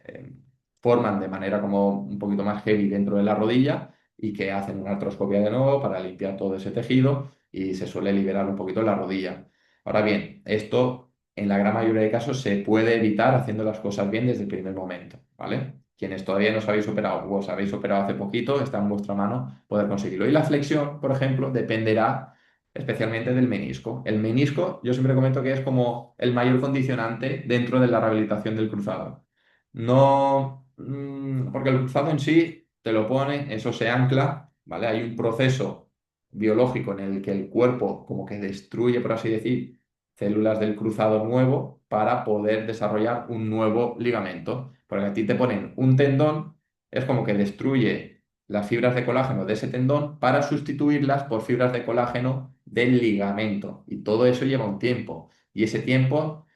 forman de manera como un poquito más heavy dentro de la rodilla y que hacen una artroscopia de nuevo para limpiar todo ese tejido y se suele liberar un poquito la rodilla. Ahora bien, esto en la gran mayoría de casos se puede evitar haciendo las cosas bien desde el primer momento, ¿vale? Quienes todavía no os habéis operado o os habéis operado hace poquito, está en vuestra mano poder conseguirlo. Y la flexión, por ejemplo, dependerá especialmente del menisco. El menisco, yo siempre comento que es como el mayor condicionante dentro de la rehabilitación del cruzado. No, porque el cruzado en sí te lo pone, eso se ancla, ¿vale? Hay un proceso biológico en el que el cuerpo como que destruye, por así decir, células del cruzado nuevo para poder desarrollar un nuevo ligamento. Porque a ti te ponen un tendón, es como que destruye las fibras de colágeno de ese tendón para sustituirlas por fibras de colágeno del ligamento. Y todo eso lleva un tiempo. Y ese tiempo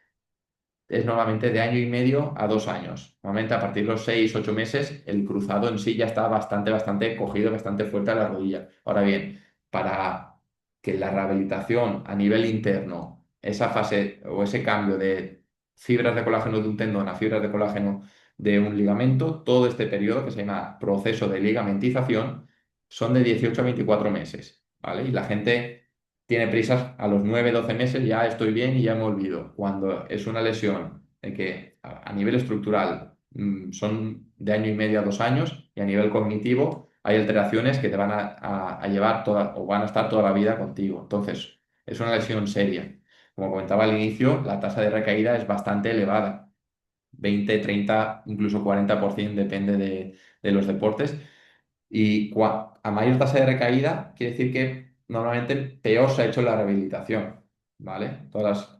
es normalmente de año y medio a 2 años. Normalmente a partir de los 6, 8 meses, el cruzado en sí ya está bastante, bastante cogido, bastante fuerte a la rodilla. Ahora bien, para que la rehabilitación a nivel interno, esa fase o ese cambio de fibras de colágeno de un tendón a fibras de colágeno de un ligamento, todo este periodo que se llama proceso de ligamentización, son de 18 a 24 meses, ¿vale? Y la gente tiene prisas a los 9, 12 meses, ya estoy bien y ya me olvido. Cuando es una lesión que a nivel estructural son de año y medio a 2 años y a nivel cognitivo hay alteraciones que te van a llevar toda o van a estar toda la vida contigo. Entonces, es una lesión seria. como comentaba al inicio, la tasa de recaída es bastante elevada. 20, 30, incluso 40%, depende de los deportes. Y a mayor tasa de recaída, quiere decir que normalmente peor se ha hecho la rehabilitación, ¿vale?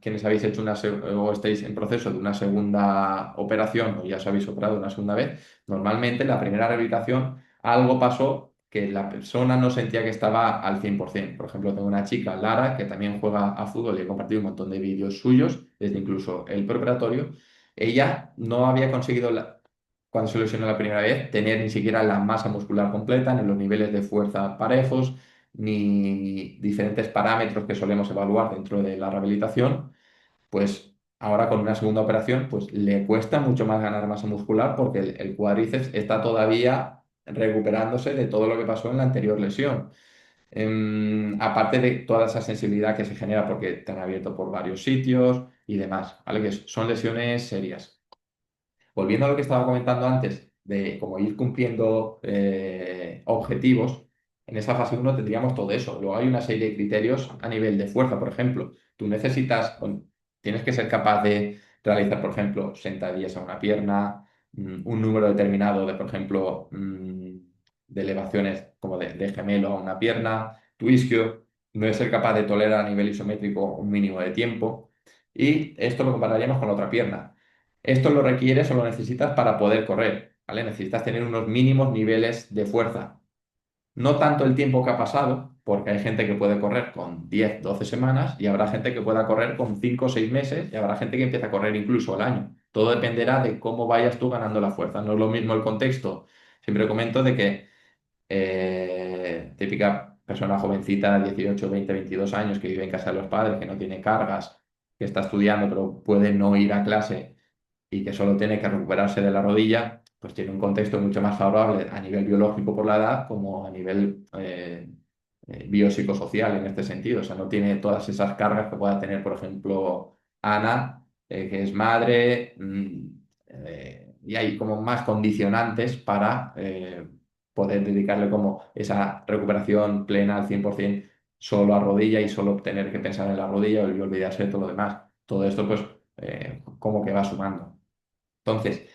Quienes habéis hecho o estáis en proceso de una segunda operación o ya os habéis operado una segunda vez, normalmente en la primera rehabilitación algo pasó que la persona no sentía que estaba al 100%. Por ejemplo, tengo una chica, Lara, que también juega a fútbol y he compartido un montón de vídeos suyos, desde incluso el preoperatorio. Ella no había conseguido cuando se lesionó la primera vez, tener ni siquiera la masa muscular completa, ni los niveles de fuerza parejos, ni diferentes parámetros que solemos evaluar dentro de la rehabilitación, pues ahora con una segunda operación, pues le cuesta mucho más ganar masa muscular porque el cuádriceps está todavía recuperándose de todo lo que pasó en la anterior lesión. Aparte de toda esa sensibilidad que se genera porque te han abierto por varios sitios y demás, ¿vale? Que son lesiones serias. Volviendo a lo que estaba comentando antes, de cómo ir cumpliendo objetivos, en esa fase uno tendríamos todo eso. Luego hay una serie de criterios a nivel de fuerza, por ejemplo. Tienes que ser capaz de realizar, por ejemplo, sentadillas a una pierna, un número determinado de, por ejemplo, de elevaciones como de gemelo a una pierna, tu isquio. No es ser capaz de tolerar a nivel isométrico un mínimo de tiempo. Y esto lo compararíamos con la otra pierna. Esto lo requieres o lo necesitas para poder correr, ¿vale? Necesitas tener unos mínimos niveles de fuerza. No tanto el tiempo que ha pasado, porque hay gente que puede correr con 10, 12 semanas y habrá gente que pueda correr con 5 o 6 meses y habrá gente que empieza a correr incluso al año. Todo dependerá de cómo vayas tú ganando la fuerza. No es lo mismo el contexto. Siempre comento de que típica persona jovencita, 18, 20, 22 años, que vive en casa de los padres, que no tiene cargas, que está estudiando pero puede no ir a clase y que solo tiene que recuperarse de la rodilla, pues tiene un contexto mucho más favorable a nivel biológico por la edad como a nivel biopsicosocial en este sentido. O sea, no tiene todas esas cargas que pueda tener, por ejemplo, Ana, que es madre, y hay como más condicionantes para poder dedicarle como esa recuperación plena al 100% solo a rodilla y solo tener que pensar en la rodilla y olvidarse de todo lo demás. Todo esto, pues, como que va sumando. Entonces,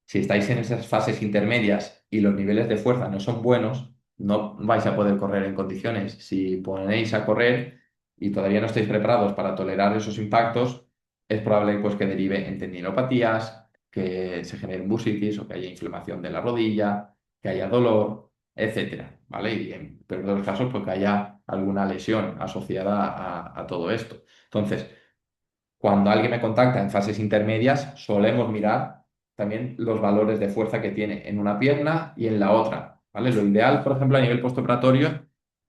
si estáis en esas fases intermedias y los niveles de fuerza no son buenos, no vais a poder correr en condiciones. Si ponéis a correr y todavía no estáis preparados para tolerar esos impactos, es probable pues, que derive en tendinopatías, que se genere bursitis o que haya inflamación de la rodilla, que haya dolor, etcétera, ¿vale? Y en peor de los casos, pues que haya alguna lesión asociada a todo esto. Entonces, cuando alguien me contacta en fases intermedias, solemos mirar también los valores de fuerza que tiene en una pierna y en la otra, ¿vale? Lo ideal, por ejemplo, a nivel postoperatorio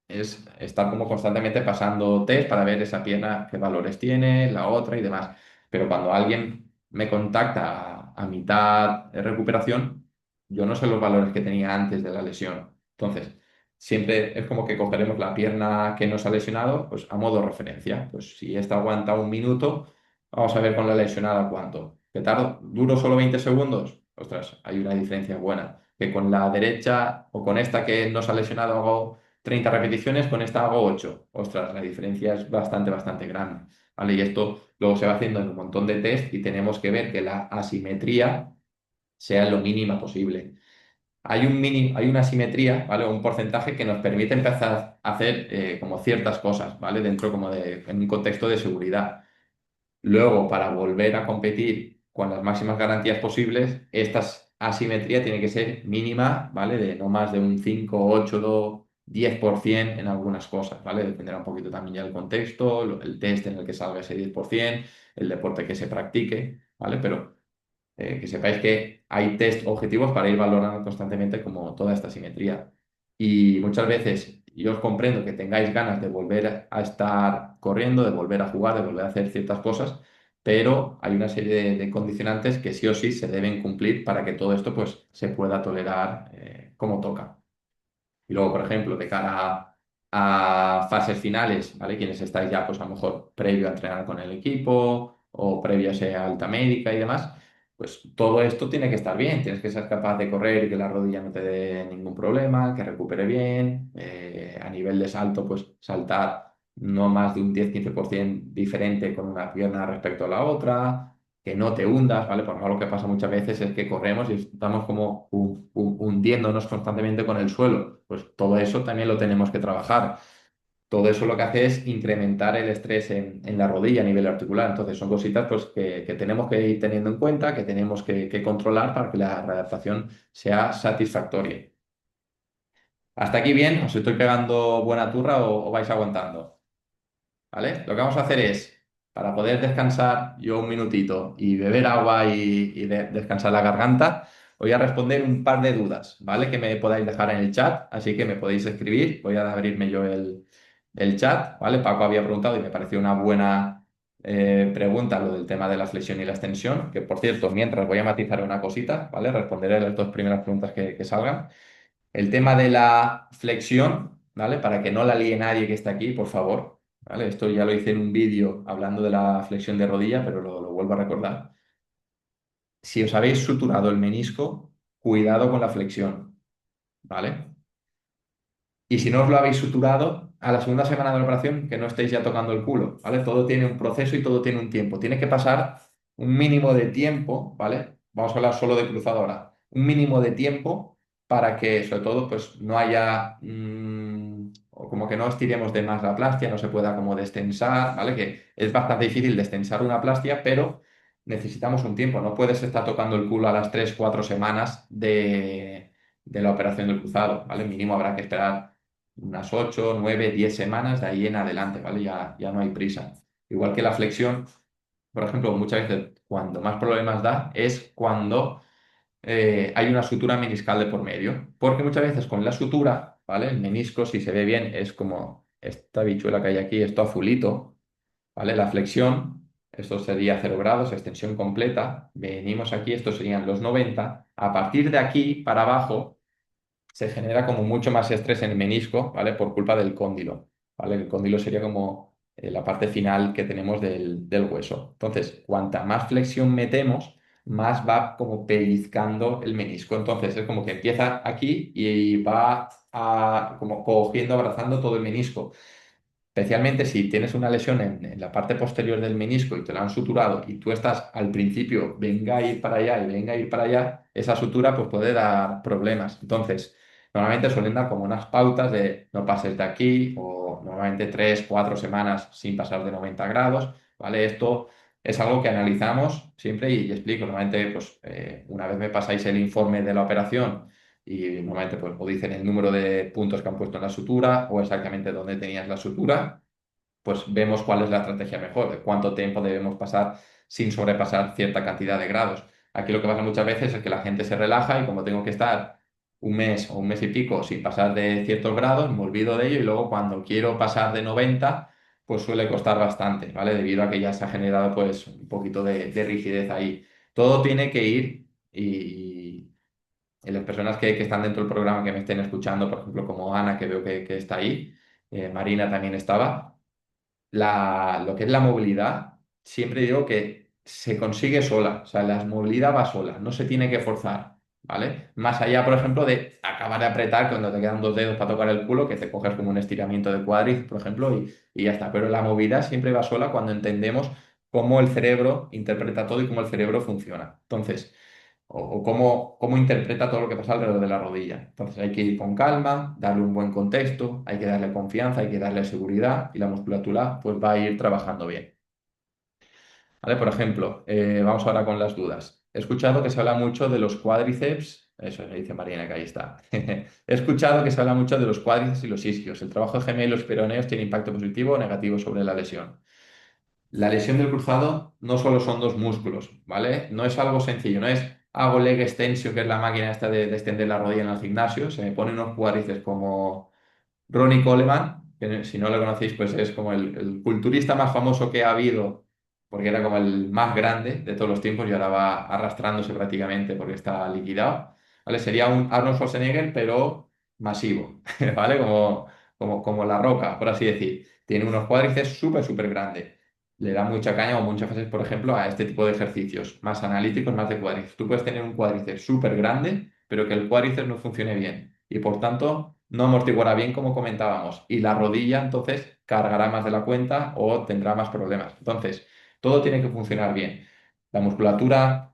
es estar como constantemente pasando test para ver esa pierna qué valores tiene, la otra y demás. Pero cuando alguien me contacta a mitad de recuperación, yo no sé los valores que tenía antes de la lesión. Entonces, siempre es como que cogeremos la pierna que nos ha lesionado, pues a modo referencia. Pues si esta aguanta un minuto, vamos a ver con la lesionada cuánto. ¿Que duro solo 20 segundos? Ostras, hay una diferencia buena. Que con la derecha o con esta que nos ha lesionado hago 30 repeticiones, con esta hago 8. Ostras, la diferencia es bastante, bastante grande. ¿Vale? Y esto luego se va haciendo en un montón de test y tenemos que ver que la asimetría sea lo mínima posible. Hay una asimetría, ¿vale? Un porcentaje que nos permite empezar a hacer como ciertas cosas, ¿vale? Dentro como en un contexto de seguridad. Luego, para volver a competir con las máximas garantías posibles, esta asimetría tiene que ser mínima, ¿vale? De no más de un 5, 8, 10% en algunas cosas, ¿vale? Dependerá un poquito también ya del contexto, el test en el que salga ese 10%, el deporte que se practique, ¿vale? Pero que sepáis que hay test objetivos para ir valorando constantemente como toda esta simetría. Y muchas veces yo os comprendo que tengáis ganas de volver a estar corriendo, de volver a jugar, de volver a hacer ciertas cosas, pero hay una serie de condicionantes que sí o sí se deben cumplir para que todo esto pues, se pueda tolerar como toca. Y luego, por ejemplo, de cara a fases finales, ¿vale? Quienes estáis ya, pues a lo mejor previo a entrenar con el equipo o previo a esa alta médica y demás, pues todo esto tiene que estar bien. Tienes que ser capaz de correr y que la rodilla no te dé ningún problema, que recupere bien. A nivel de salto, pues saltar no más de un 10-15% diferente con una pierna respecto a la otra, que no te hundas, ¿vale? Porque algo que pasa muchas veces es que corremos y estamos como hundiéndonos constantemente con el suelo. Pues todo eso también lo tenemos que trabajar. Todo eso lo que hace es incrementar el estrés en la rodilla a nivel articular. Entonces son cositas pues, que tenemos que ir teniendo en cuenta, que tenemos que controlar para que la readaptación sea satisfactoria. ¿Hasta aquí bien? ¿Os estoy pegando buena turra o vais aguantando? ¿Vale? Lo que vamos a hacer es, para poder descansar yo un minutito y beber agua y descansar la garganta, voy a responder un par de dudas, ¿vale? Que me podáis dejar en el chat, así que me podéis escribir. Voy a abrirme yo el chat, ¿vale? Paco había preguntado y me pareció una buena pregunta lo del tema de la flexión y la extensión, que por cierto, mientras voy a matizar una cosita, ¿vale? Responderé las dos primeras preguntas que salgan. El tema de la flexión, ¿vale? Para que no la líe nadie que está aquí, por favor, ¿vale? Esto ya lo hice en un vídeo hablando de la flexión de rodilla, pero lo vuelvo a recordar. Si os habéis suturado el menisco, cuidado con la flexión, ¿vale? Y si no os lo habéis suturado, a la segunda semana de la operación, que no estéis ya tocando el culo, ¿vale? Todo tiene un proceso y todo tiene un tiempo. Tiene que pasar un mínimo de tiempo, ¿vale? Vamos a hablar solo de cruzado ahora. Un mínimo de tiempo para que, sobre todo, pues no haya, o como que no estiremos de más la plastia, no se pueda como destensar, ¿vale? Que es bastante difícil destensar una plastia, pero necesitamos un tiempo. No puedes estar tocando el culo a las 3-4 semanas de la operación del cruzado, ¿vale? Mínimo habrá que esperar unas 8 9 10 semanas de ahí en adelante, ¿vale? Ya no hay prisa. Igual que la flexión, por ejemplo, muchas veces cuando más problemas da es cuando hay una sutura meniscal de por medio, porque muchas veces con la sutura, ¿vale? El menisco, si se ve bien, es como esta bichuela que hay aquí, esto azulito, ¿vale? La flexión, esto sería 0 grados, extensión completa, venimos aquí, estos serían los 90. A partir de aquí para abajo se genera como mucho más estrés en el menisco, ¿vale? Por culpa del cóndilo, ¿vale? El cóndilo sería como la parte final que tenemos del hueso. Entonces, cuanta más flexión metemos, más va como pellizcando el menisco. Entonces, es como que empieza aquí y va como cogiendo, abrazando todo el menisco. Especialmente si tienes una lesión en la parte posterior del menisco y te la han suturado y tú estás al principio, venga a ir para allá y venga a ir para allá, esa sutura pues puede dar problemas. Entonces, normalmente suelen dar como unas pautas de no pases de aquí o normalmente 3-4 semanas sin pasar de 90 grados, ¿vale? Esto es algo que analizamos siempre y explico. Normalmente, pues una vez me pasáis el informe de la operación y normalmente pues, o dicen el número de puntos que han puesto en la sutura o exactamente dónde tenías la sutura, pues vemos cuál es la estrategia mejor, de cuánto tiempo debemos pasar sin sobrepasar cierta cantidad de grados. Aquí lo que pasa muchas veces es que la gente se relaja y como tengo que estar un mes o un mes y pico sin pasar de ciertos grados, me olvido de ello y luego cuando quiero pasar de 90, pues suele costar bastante, ¿vale? Debido a que ya se ha generado pues un poquito de rigidez ahí. Todo tiene que ir y las personas que están dentro del programa que me estén escuchando, por ejemplo, como Ana, que veo que está ahí, Marina también estaba, lo que es la movilidad, siempre digo que se consigue sola, o sea, la movilidad va sola, no se tiene que forzar, ¿vale? Más allá, por ejemplo, de acabar de apretar cuando te quedan 2 dedos para tocar el culo, que te coges como un estiramiento de cuádriceps, por ejemplo, y ya está. Pero la movilidad siempre va sola cuando entendemos cómo el cerebro interpreta todo y cómo el cerebro funciona. Entonces, o cómo interpreta todo lo que pasa alrededor de la rodilla. Entonces hay que ir con calma, darle un buen contexto, hay que darle confianza, hay que darle seguridad y la musculatura pues va a ir trabajando bien. ¿Vale? Por ejemplo, vamos ahora con las dudas. He escuchado que se habla mucho de los cuádriceps, eso me dice Marina que ahí está. He escuchado que se habla mucho de los cuádriceps y los isquios. ¿El trabajo de gemelos y peroneos tiene impacto positivo o negativo sobre la lesión? La lesión del cruzado no solo son dos músculos, ¿vale? No es algo sencillo, no es hago leg extension, que es la máquina esta de extender la rodilla en el gimnasio, se me ponen unos cuádriceps como Ronnie Coleman, que si no lo conocéis, pues es como el culturista más famoso que ha habido, porque era como el más grande de todos los tiempos y ahora va arrastrándose prácticamente porque está liquidado, ¿vale? Sería un Arnold Schwarzenegger, pero masivo, ¿vale? Como La Roca, por así decir. Tiene unos cuádriceps súper, súper grandes. Le da mucha caña o muchas veces, por ejemplo, a este tipo de ejercicios más analíticos, más de cuádriceps. Tú puedes tener un cuádriceps súper grande, pero que el cuádriceps no funcione bien y por tanto no amortiguará bien como comentábamos. Y la rodilla entonces cargará más de la cuenta o tendrá más problemas. Entonces, todo tiene que funcionar bien. La musculatura,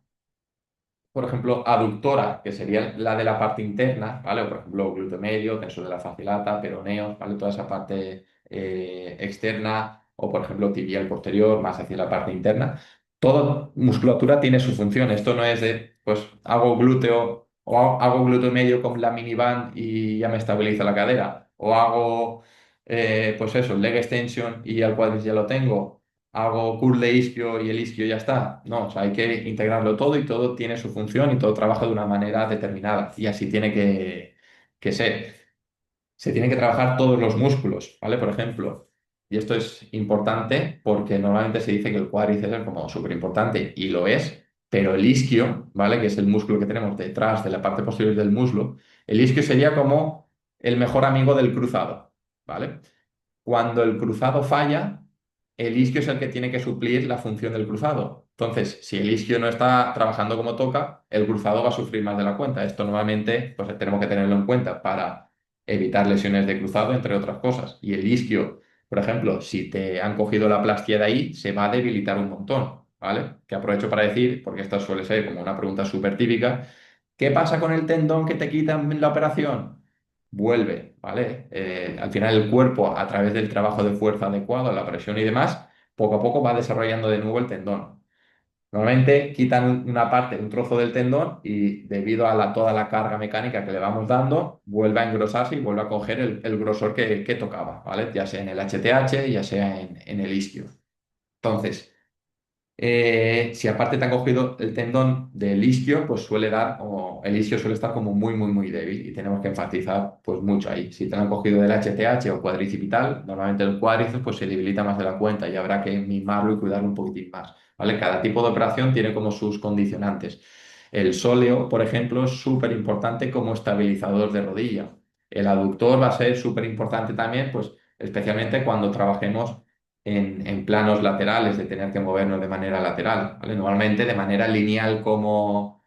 por ejemplo, aductora, que sería la de la parte interna, ¿vale? O, por ejemplo, glúteo medio, tensor de la fasciolata, peroneos, ¿vale? Toda esa parte externa, o, por ejemplo, tibial posterior, más hacia la parte interna. Toda musculatura tiene su función. Esto no es de, pues, hago glúteo o hago glúteo medio con la miniband y ya me estabiliza la cadera. O hago, pues eso, leg extension y al cuádriceps ya lo tengo, hago curl de isquio y el isquio ya está. No, o sea, hay que integrarlo todo y todo tiene su función y todo trabaja de una manera determinada. Y así tiene que ser. Se tienen que trabajar todos los músculos, ¿vale? Por ejemplo, y esto es importante porque normalmente se dice que el cuádriceps es como súper importante y lo es, pero el isquio, ¿vale? Que es el músculo que tenemos detrás de la parte posterior del muslo, el isquio sería como el mejor amigo del cruzado, ¿vale? Cuando el cruzado falla, el isquio es el que tiene que suplir la función del cruzado. Entonces, si el isquio no está trabajando como toca, el cruzado va a sufrir más de la cuenta. Esto normalmente pues, tenemos que tenerlo en cuenta para evitar lesiones de cruzado, entre otras cosas. Y el isquio, por ejemplo, si te han cogido la plastia de ahí, se va a debilitar un montón, ¿vale? Que aprovecho para decir, porque esta suele ser como una pregunta súper típica, ¿qué pasa con el tendón que te quitan en la operación? Vuelve, ¿vale? Al final el cuerpo, a través del trabajo de fuerza adecuado, la presión y demás, poco a poco va desarrollando de nuevo el tendón. Normalmente quitan una parte, un trozo del tendón y debido a toda la carga mecánica que le vamos dando, vuelve a engrosarse y vuelve a coger el grosor que tocaba, ¿vale? Ya sea en el HTH, ya sea en el isquio. Entonces, si aparte te han cogido el tendón del isquio, pues suele dar, o el isquio suele estar como muy, muy, muy débil y tenemos que enfatizar pues mucho ahí. Si te lo han cogido del HTH o cuadricipital, normalmente el cuádriceps pues se debilita más de la cuenta y habrá que mimarlo y cuidarlo un poquitín más, ¿vale? Cada tipo de operación tiene como sus condicionantes. El sóleo, por ejemplo, es súper importante como estabilizador de rodilla. El aductor va a ser súper importante también, pues especialmente cuando trabajemos en planos laterales, de tener que movernos de manera lateral, ¿vale? Normalmente de manera lineal como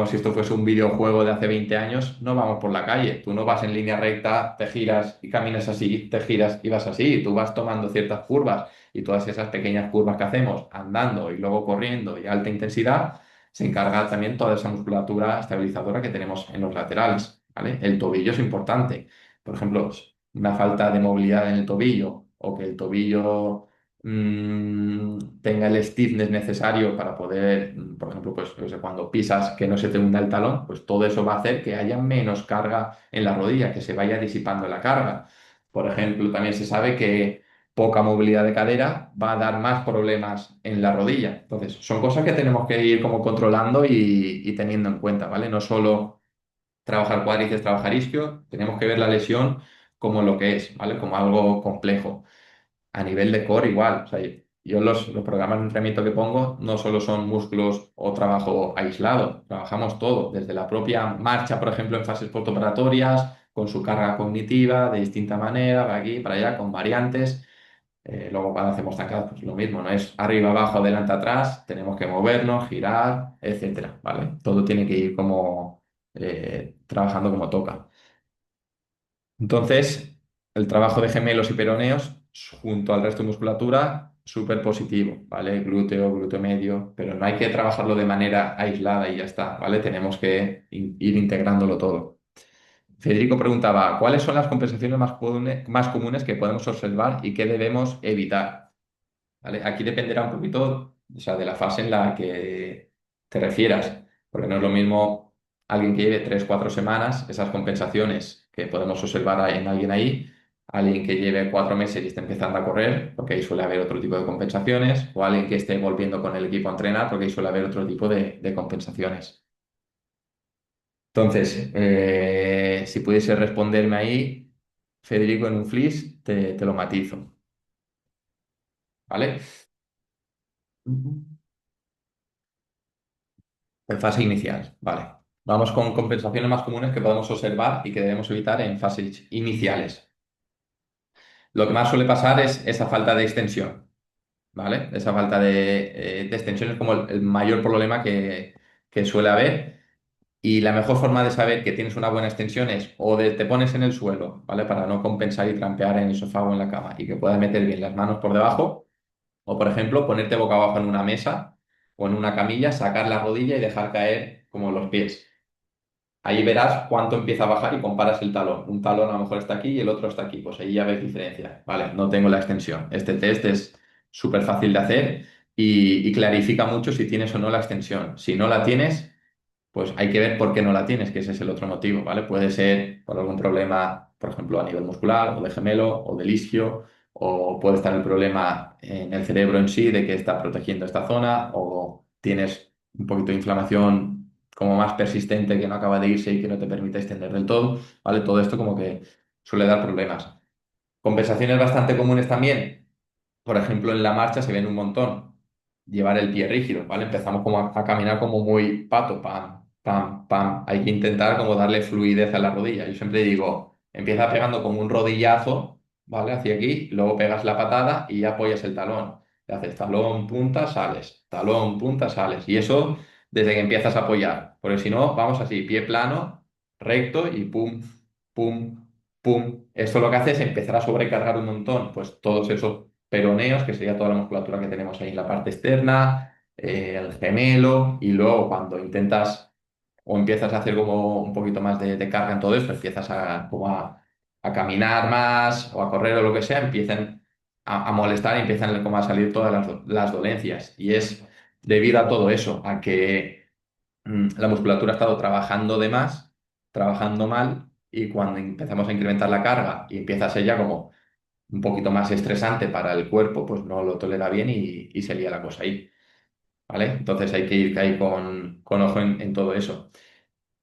si esto fuese un videojuego de hace 20 años, no vamos por la calle. Tú no vas en línea recta, te giras y caminas así, te giras y vas así. Tú vas tomando ciertas curvas y todas esas pequeñas curvas que hacemos andando y luego corriendo y a alta intensidad, se encarga también toda esa musculatura estabilizadora que tenemos en los laterales, ¿vale? El tobillo es importante. Por ejemplo, una falta de movilidad en el tobillo o que el tobillo tenga el stiffness necesario para poder, por ejemplo, pues yo sé, cuando pisas que no se te hunda el talón, pues todo eso va a hacer que haya menos carga en la rodilla, que se vaya disipando la carga. Por ejemplo, también se sabe que poca movilidad de cadera va a dar más problemas en la rodilla. Entonces, son cosas que tenemos que ir como controlando y teniendo en cuenta, ¿vale? No solo trabajar cuádriceps, trabajar isquio, tenemos que ver la lesión como lo que es, ¿vale? Como algo complejo. A nivel de core igual, o sea, yo los programas de entrenamiento que pongo no solo son músculos o trabajo aislado, trabajamos todo, desde la propia marcha, por ejemplo, en fases postoperatorias, con su carga cognitiva, de distinta manera, para aquí, para allá, con variantes. Luego cuando hacemos zancadas, pues lo mismo, no es arriba, abajo, adelante, atrás, tenemos que movernos, girar, etcétera, ¿vale? Todo tiene que ir como trabajando como toca. Entonces, el trabajo de gemelos y peroneos junto al resto de musculatura, súper positivo, ¿vale? Glúteo, glúteo medio, pero no hay que trabajarlo de manera aislada y ya está, ¿vale? Tenemos que ir integrándolo todo. Federico preguntaba, ¿cuáles son las compensaciones más comunes que podemos observar y qué debemos evitar? ¿Vale? Aquí dependerá un poquito, o sea, de la fase en la que te refieras, porque no es lo mismo alguien que lleve 3, 4 semanas, esas compensaciones que podemos observar en alguien ahí, alguien que lleve 4 meses y esté empezando a correr, porque ahí suele haber otro tipo de compensaciones, o alguien que esté volviendo con el equipo a entrenar, porque ahí suele haber otro tipo de compensaciones. Entonces, si pudiese responderme ahí, Federico, en un flis, te lo matizo, ¿vale? Ujú. En fase inicial, vale. Vamos con compensaciones más comunes que podemos observar y que debemos evitar en fases iniciales. Lo que más suele pasar es esa falta de extensión, ¿vale? Esa falta de extensión es como el mayor problema que suele haber. Y la mejor forma de saber que tienes una buena extensión es te pones en el suelo, ¿vale? Para no compensar y trampear en el sofá o en la cama y que puedas meter bien las manos por debajo. O, por ejemplo, ponerte boca abajo en una mesa o en una camilla, sacar la rodilla y dejar caer como los pies. Ahí verás cuánto empieza a bajar y comparas el talón. Un talón a lo mejor está aquí y el otro está aquí. Pues ahí ya ves diferencia. Vale, no tengo la extensión. Este test es súper fácil de hacer y clarifica mucho si tienes o no la extensión. Si no la tienes, pues hay que ver por qué no la tienes, que ese es el otro motivo, ¿vale? Puede ser por algún problema, por ejemplo, a nivel muscular, o de gemelo, o del isquio, o puede estar el problema en el cerebro en sí, de que está protegiendo esta zona, o tienes un poquito de inflamación como más persistente que no acaba de irse y que no te permite extender del todo, ¿vale? Todo esto como que suele dar problemas. Compensaciones bastante comunes también, por ejemplo, en la marcha se ven un montón. Llevar el pie rígido, ¿vale? Empezamos como a caminar como muy pato, pam, pam, pam. Hay que intentar como darle fluidez a la rodilla. Yo siempre digo, empieza pegando como un rodillazo, ¿vale? Hacia aquí, luego pegas la patada y ya apoyas el talón. Te haces talón, punta, sales. Talón, punta, sales. Y eso desde que empiezas a apoyar. Porque si no, vamos así, pie plano, recto y pum, pum, pum. Esto lo que hace es empezar a sobrecargar un montón, pues todos esos peroneos, que sería toda la musculatura que tenemos ahí en la parte externa, el gemelo, y luego cuando intentas o empiezas a hacer como un poquito más de carga en todo esto, empiezas a caminar más o a correr o lo que sea, empiezan a molestar y empiezan como a salir todas las dolencias. Y es debido a todo eso, a que la musculatura ha estado trabajando de más, trabajando mal, y cuando empezamos a incrementar la carga y empieza a ser ya como un poquito más estresante para el cuerpo, pues no lo tolera bien y se lía la cosa ahí, ¿vale? Entonces hay que ir ahí con ojo en todo eso.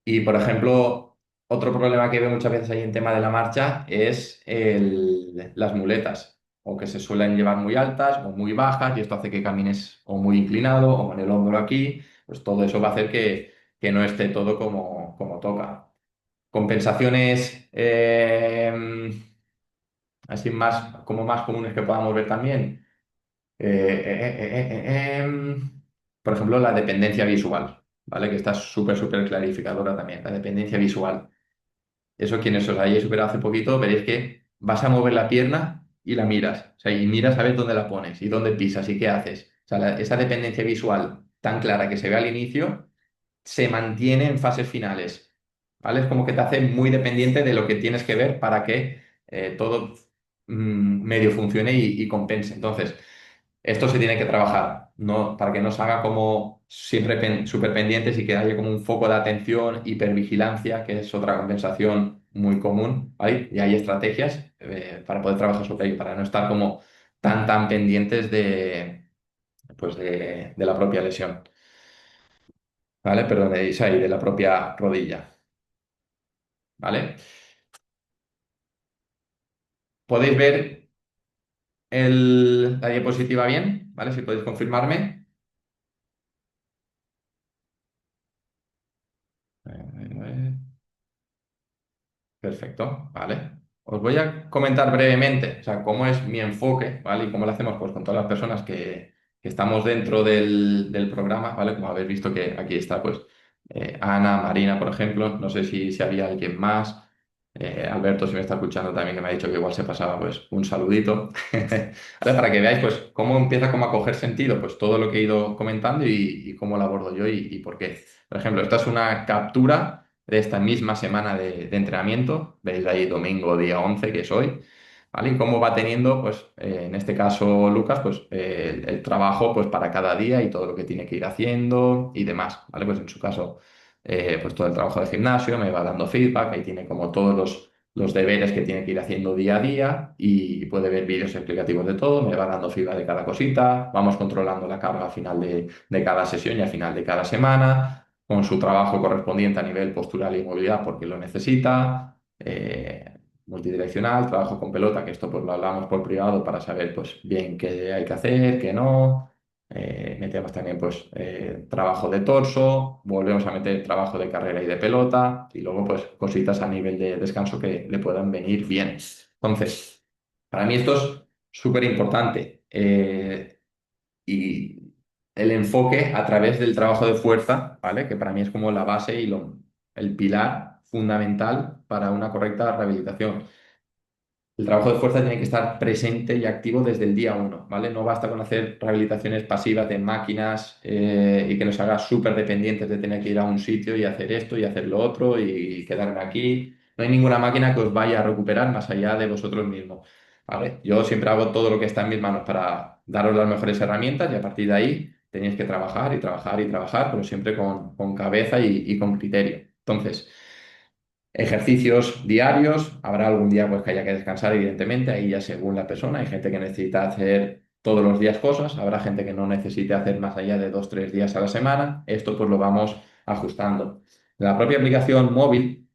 Y, por ejemplo, otro problema que veo muchas veces ahí en tema de la marcha es las muletas, o que se suelen llevar muy altas o muy bajas, y esto hace que camines o muy inclinado o con el hombro aquí, pues todo eso va a hacer que no esté todo como toca. Compensaciones así más, como más comunes que podamos ver también. Por ejemplo, la dependencia visual, ¿vale? Que está súper clarificadora también, la dependencia visual. Eso quienes os hayáis superado hace poquito, veréis que vas a mover la pierna y la miras. O sea, y miras a ver dónde la pones y dónde pisas y qué haces. O sea, esa dependencia visual tan clara que se ve al inicio se mantiene en fases finales, ¿vale? Es como que te hace muy dependiente de lo que tienes que ver para que todo medio funcione y compense. Entonces, esto se tiene que trabajar, ¿no? Para que no se haga como siempre súper pendientes y que haya como un foco de atención, hipervigilancia, que es otra compensación muy común, ¿vale? Y hay estrategias para poder trabajar sobre ello, para no estar como tan pendientes pues de la propia lesión. ¿Vale? Perdón, de Isai, de la propia rodilla, ¿vale? ¿Podéis ver la diapositiva bien? ¿Vale? Si podéis confirmarme. Perfecto, ¿vale? Os voy a comentar brevemente, o sea, cómo es mi enfoque, ¿vale? Y cómo lo hacemos pues, con todas las personas que estamos dentro del programa, ¿vale? Como habéis visto que aquí está, pues, Ana, Marina, por ejemplo, no sé si había alguien más. Alberto, si me está escuchando también, que me ha dicho que igual se pasaba, pues, un saludito. ¿Vale? Para que veáis, pues, cómo empieza como a coger sentido, pues, todo lo que he ido comentando y cómo lo abordo yo y por qué. Por ejemplo, esta es una captura de esta misma semana de entrenamiento. Veis ahí domingo, día 11 que es hoy, ¿vale? Y cómo va teniendo, pues, en este caso Lucas, pues, el trabajo, pues, para cada día y todo lo que tiene que ir haciendo y demás, ¿vale? Pues en su caso, pues todo el trabajo de gimnasio me va dando feedback, ahí tiene como todos los deberes que tiene que ir haciendo día a día y puede ver vídeos explicativos de todo, me va dando feedback de cada cosita, vamos controlando la carga al final de cada sesión y al final de cada semana con su trabajo correspondiente a nivel postural y movilidad porque lo necesita, multidireccional, trabajo con pelota, que esto pues lo hablamos por privado para saber pues bien qué hay que hacer, qué no. Metemos también pues trabajo de torso, volvemos a meter trabajo de carrera y de pelota y luego pues cositas a nivel de descanso que le puedan venir bien. Entonces, para mí esto es súper importante. Y el enfoque a través del trabajo de fuerza, ¿vale? Que para mí es como la base y el pilar fundamental para una correcta rehabilitación. El trabajo de fuerza tiene que estar presente y activo desde el día uno, ¿vale? No basta con hacer rehabilitaciones pasivas de máquinas y que nos haga súper dependientes de tener que ir a un sitio y hacer esto y hacer lo otro y quedarme aquí. No hay ninguna máquina que os vaya a recuperar más allá de vosotros mismos, ¿vale? Yo siempre hago todo lo que está en mis manos para daros las mejores herramientas y a partir de ahí tenéis que trabajar y trabajar y trabajar, pero siempre con cabeza y con criterio. Entonces, ejercicios diarios, habrá algún día pues que haya que descansar, evidentemente, ahí ya según la persona. Hay gente que necesita hacer todos los días cosas, habrá gente que no necesite hacer más allá de 2, 3 días a la semana. Esto pues lo vamos ajustando. La propia aplicación móvil,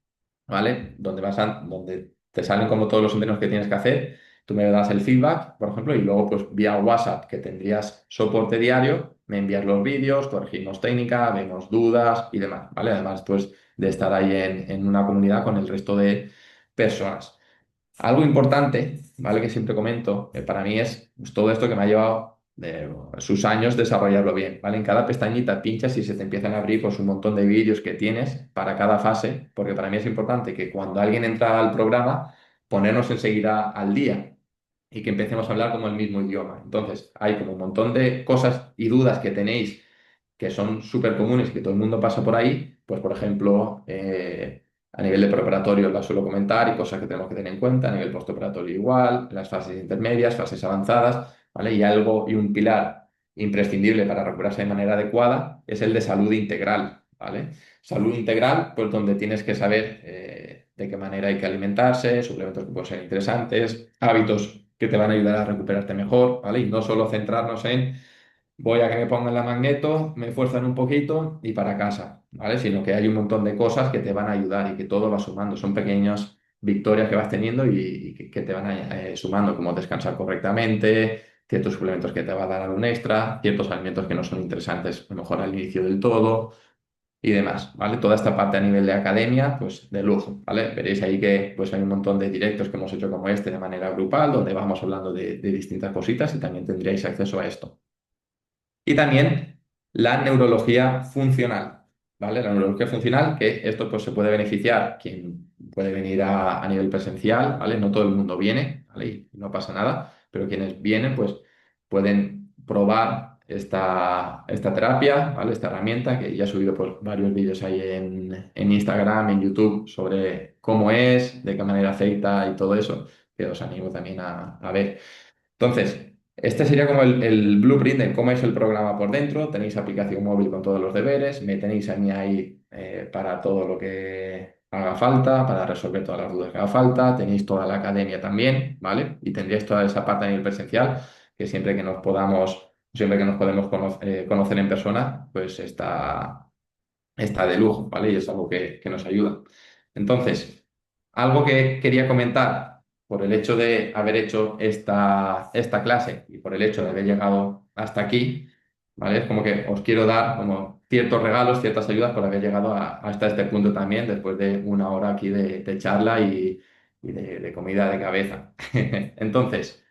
¿vale? Donde te salen como todos los entrenos que tienes que hacer, tú me das el feedback, por ejemplo, y luego pues vía WhatsApp, que tendrías soporte diario, me envías los vídeos, corregimos técnica, vemos dudas y demás, ¿vale? Además, pues de estar ahí en una comunidad con el resto de personas. Algo importante, ¿vale? Que siempre comento, para mí es pues, todo esto que me ha llevado sus años desarrollarlo bien, ¿vale? En cada pestañita pinchas y se te empiezan a abrir pues, un montón de vídeos que tienes para cada fase, porque para mí es importante que cuando alguien entra al programa, ponernos enseguida al día y que empecemos a hablar como el mismo idioma. Entonces, hay como un montón de cosas y dudas que tenéis que son súper comunes, que todo el mundo pasa por ahí, pues por ejemplo, a nivel de preoperatorio las suelo comentar y cosas que tenemos que tener en cuenta, a nivel postoperatorio igual, las fases intermedias, fases avanzadas, ¿vale? Y algo y un pilar imprescindible para recuperarse de manera adecuada es el de salud integral, ¿vale? Salud integral, pues donde tienes que saber de qué manera hay que alimentarse, suplementos que pueden ser interesantes, hábitos que te van a ayudar a recuperarte mejor, ¿vale? Y no solo centrarnos en voy a que me pongan la magneto, me fuerzan un poquito y para casa, ¿vale? Sino que hay un montón de cosas que te van a ayudar y que todo va sumando. Son pequeñas victorias que vas teniendo y que te van sumando, como descansar correctamente, ciertos suplementos que te va a dar algún extra, ciertos alimentos que no son interesantes, a lo mejor al inicio del todo y demás, ¿vale? Toda esta parte a nivel de academia, pues de lujo, ¿vale? Veréis ahí que pues hay un montón de directos que hemos hecho como este de manera grupal, donde vamos hablando de distintas cositas y también tendríais acceso a esto. Y también la neurología funcional, ¿vale? La neurología funcional, que esto pues se puede beneficiar quien puede venir a nivel presencial, ¿vale? No todo el mundo viene, ¿vale? Y no pasa nada, pero quienes vienen pues pueden probar esta terapia, ¿vale? Esta herramienta, que ya he subido pues, varios vídeos ahí en Instagram, en YouTube, sobre cómo es, de qué manera afecta y todo eso, que os animo también a ver. Entonces, este sería como el blueprint de cómo es el programa por dentro. Tenéis aplicación móvil con todos los deberes, me tenéis a mí ahí para todo lo que haga falta, para resolver todas las dudas que haga falta. Tenéis toda la academia también, ¿vale? Y tendríais toda esa parte a nivel presencial, que siempre que nos podamos, siempre que nos podemos conocer en persona, pues está de lujo, ¿vale? Y es algo que nos ayuda. Entonces, algo que quería comentar por el hecho de haber hecho esta clase y por el hecho de haber llegado hasta aquí, ¿vale? Es como que os quiero dar como ciertos regalos, ciertas ayudas por haber llegado hasta este punto también, después de una hora aquí de charla y de comida de cabeza. Entonces,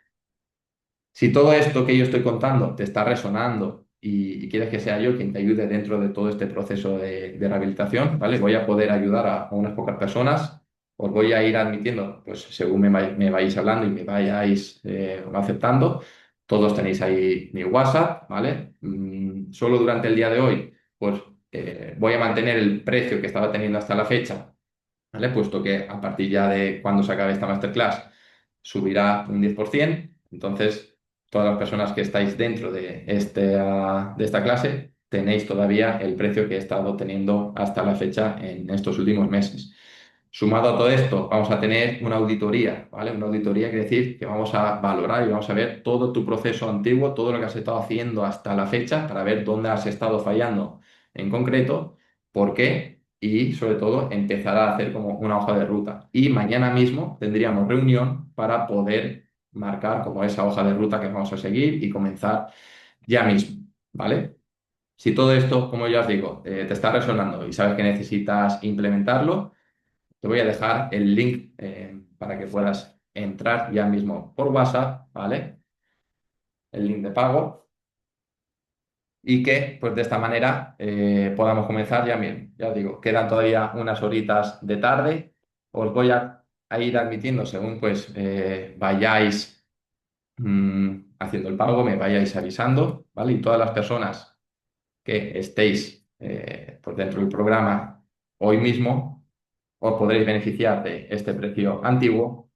si todo esto que yo estoy contando te está resonando y quieres que sea yo quien te ayude dentro de todo este proceso de rehabilitación, ¿vale? Voy a poder ayudar a unas pocas personas, os voy a ir admitiendo, pues según me vais hablando y me vayáis aceptando, todos tenéis ahí mi WhatsApp, ¿vale? Solo durante el día de hoy, pues voy a mantener el precio que estaba teniendo hasta la fecha, ¿vale? Puesto que a partir ya de cuando se acabe esta masterclass subirá un 10%. Entonces, todas las personas que estáis dentro de esta clase tenéis todavía el precio que he estado teniendo hasta la fecha en estos últimos meses. Sumado a todo esto, vamos a tener una auditoría, ¿vale? Una auditoría quiere decir que vamos a valorar y vamos a ver todo tu proceso antiguo, todo lo que has estado haciendo hasta la fecha para ver dónde has estado fallando en concreto, por qué y sobre todo empezar a hacer como una hoja de ruta. Y mañana mismo tendríamos reunión para poder marcar como esa hoja de ruta que vamos a seguir y comenzar ya mismo, ¿vale? Si todo esto, como ya os digo, te está resonando y sabes que necesitas implementarlo, te voy a dejar el link para que puedas entrar ya mismo por WhatsApp, ¿vale? El link de pago. y que pues de esta manera podamos comenzar ya bien. Ya os digo, quedan todavía unas horitas de tarde. Os voy a ir admitiendo según pues vayáis haciendo el pago, me vayáis avisando, ¿vale? Y todas las personas que estéis pues dentro del programa hoy mismo, os podréis beneficiar de este precio antiguo,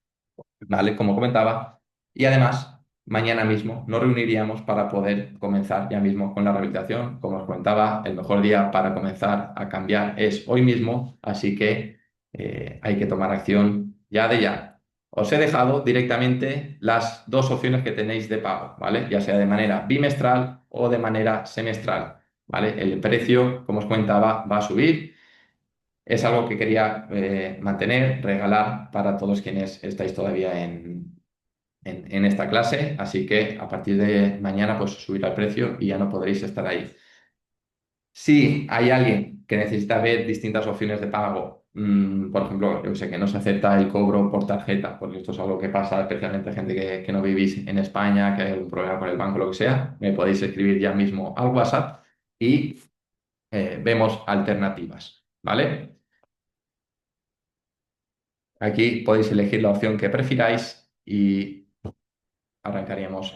¿vale? Como comentaba. Y además, mañana mismo nos reuniríamos para poder comenzar ya mismo con la rehabilitación. Como os comentaba, el mejor día para comenzar a cambiar es hoy mismo, así que hay que tomar acción ya de ya. Os he dejado directamente las dos opciones que tenéis de pago, ¿vale? Ya sea de manera bimestral o de manera semestral, ¿vale? El precio, como os comentaba, va a subir. Es algo que quería mantener, regalar para todos quienes estáis todavía en esta clase, así que a partir de mañana pues subirá el precio y ya no podréis estar ahí. Si hay alguien que necesita ver distintas opciones de pago, por ejemplo, yo sé que no se acepta el cobro por tarjeta, porque esto es algo que pasa especialmente a gente que no vivís en España, que hay algún problema con el banco, lo que sea, me podéis escribir ya mismo al WhatsApp y vemos alternativas, ¿vale? Aquí podéis elegir la opción que prefiráis y arrancaríamos.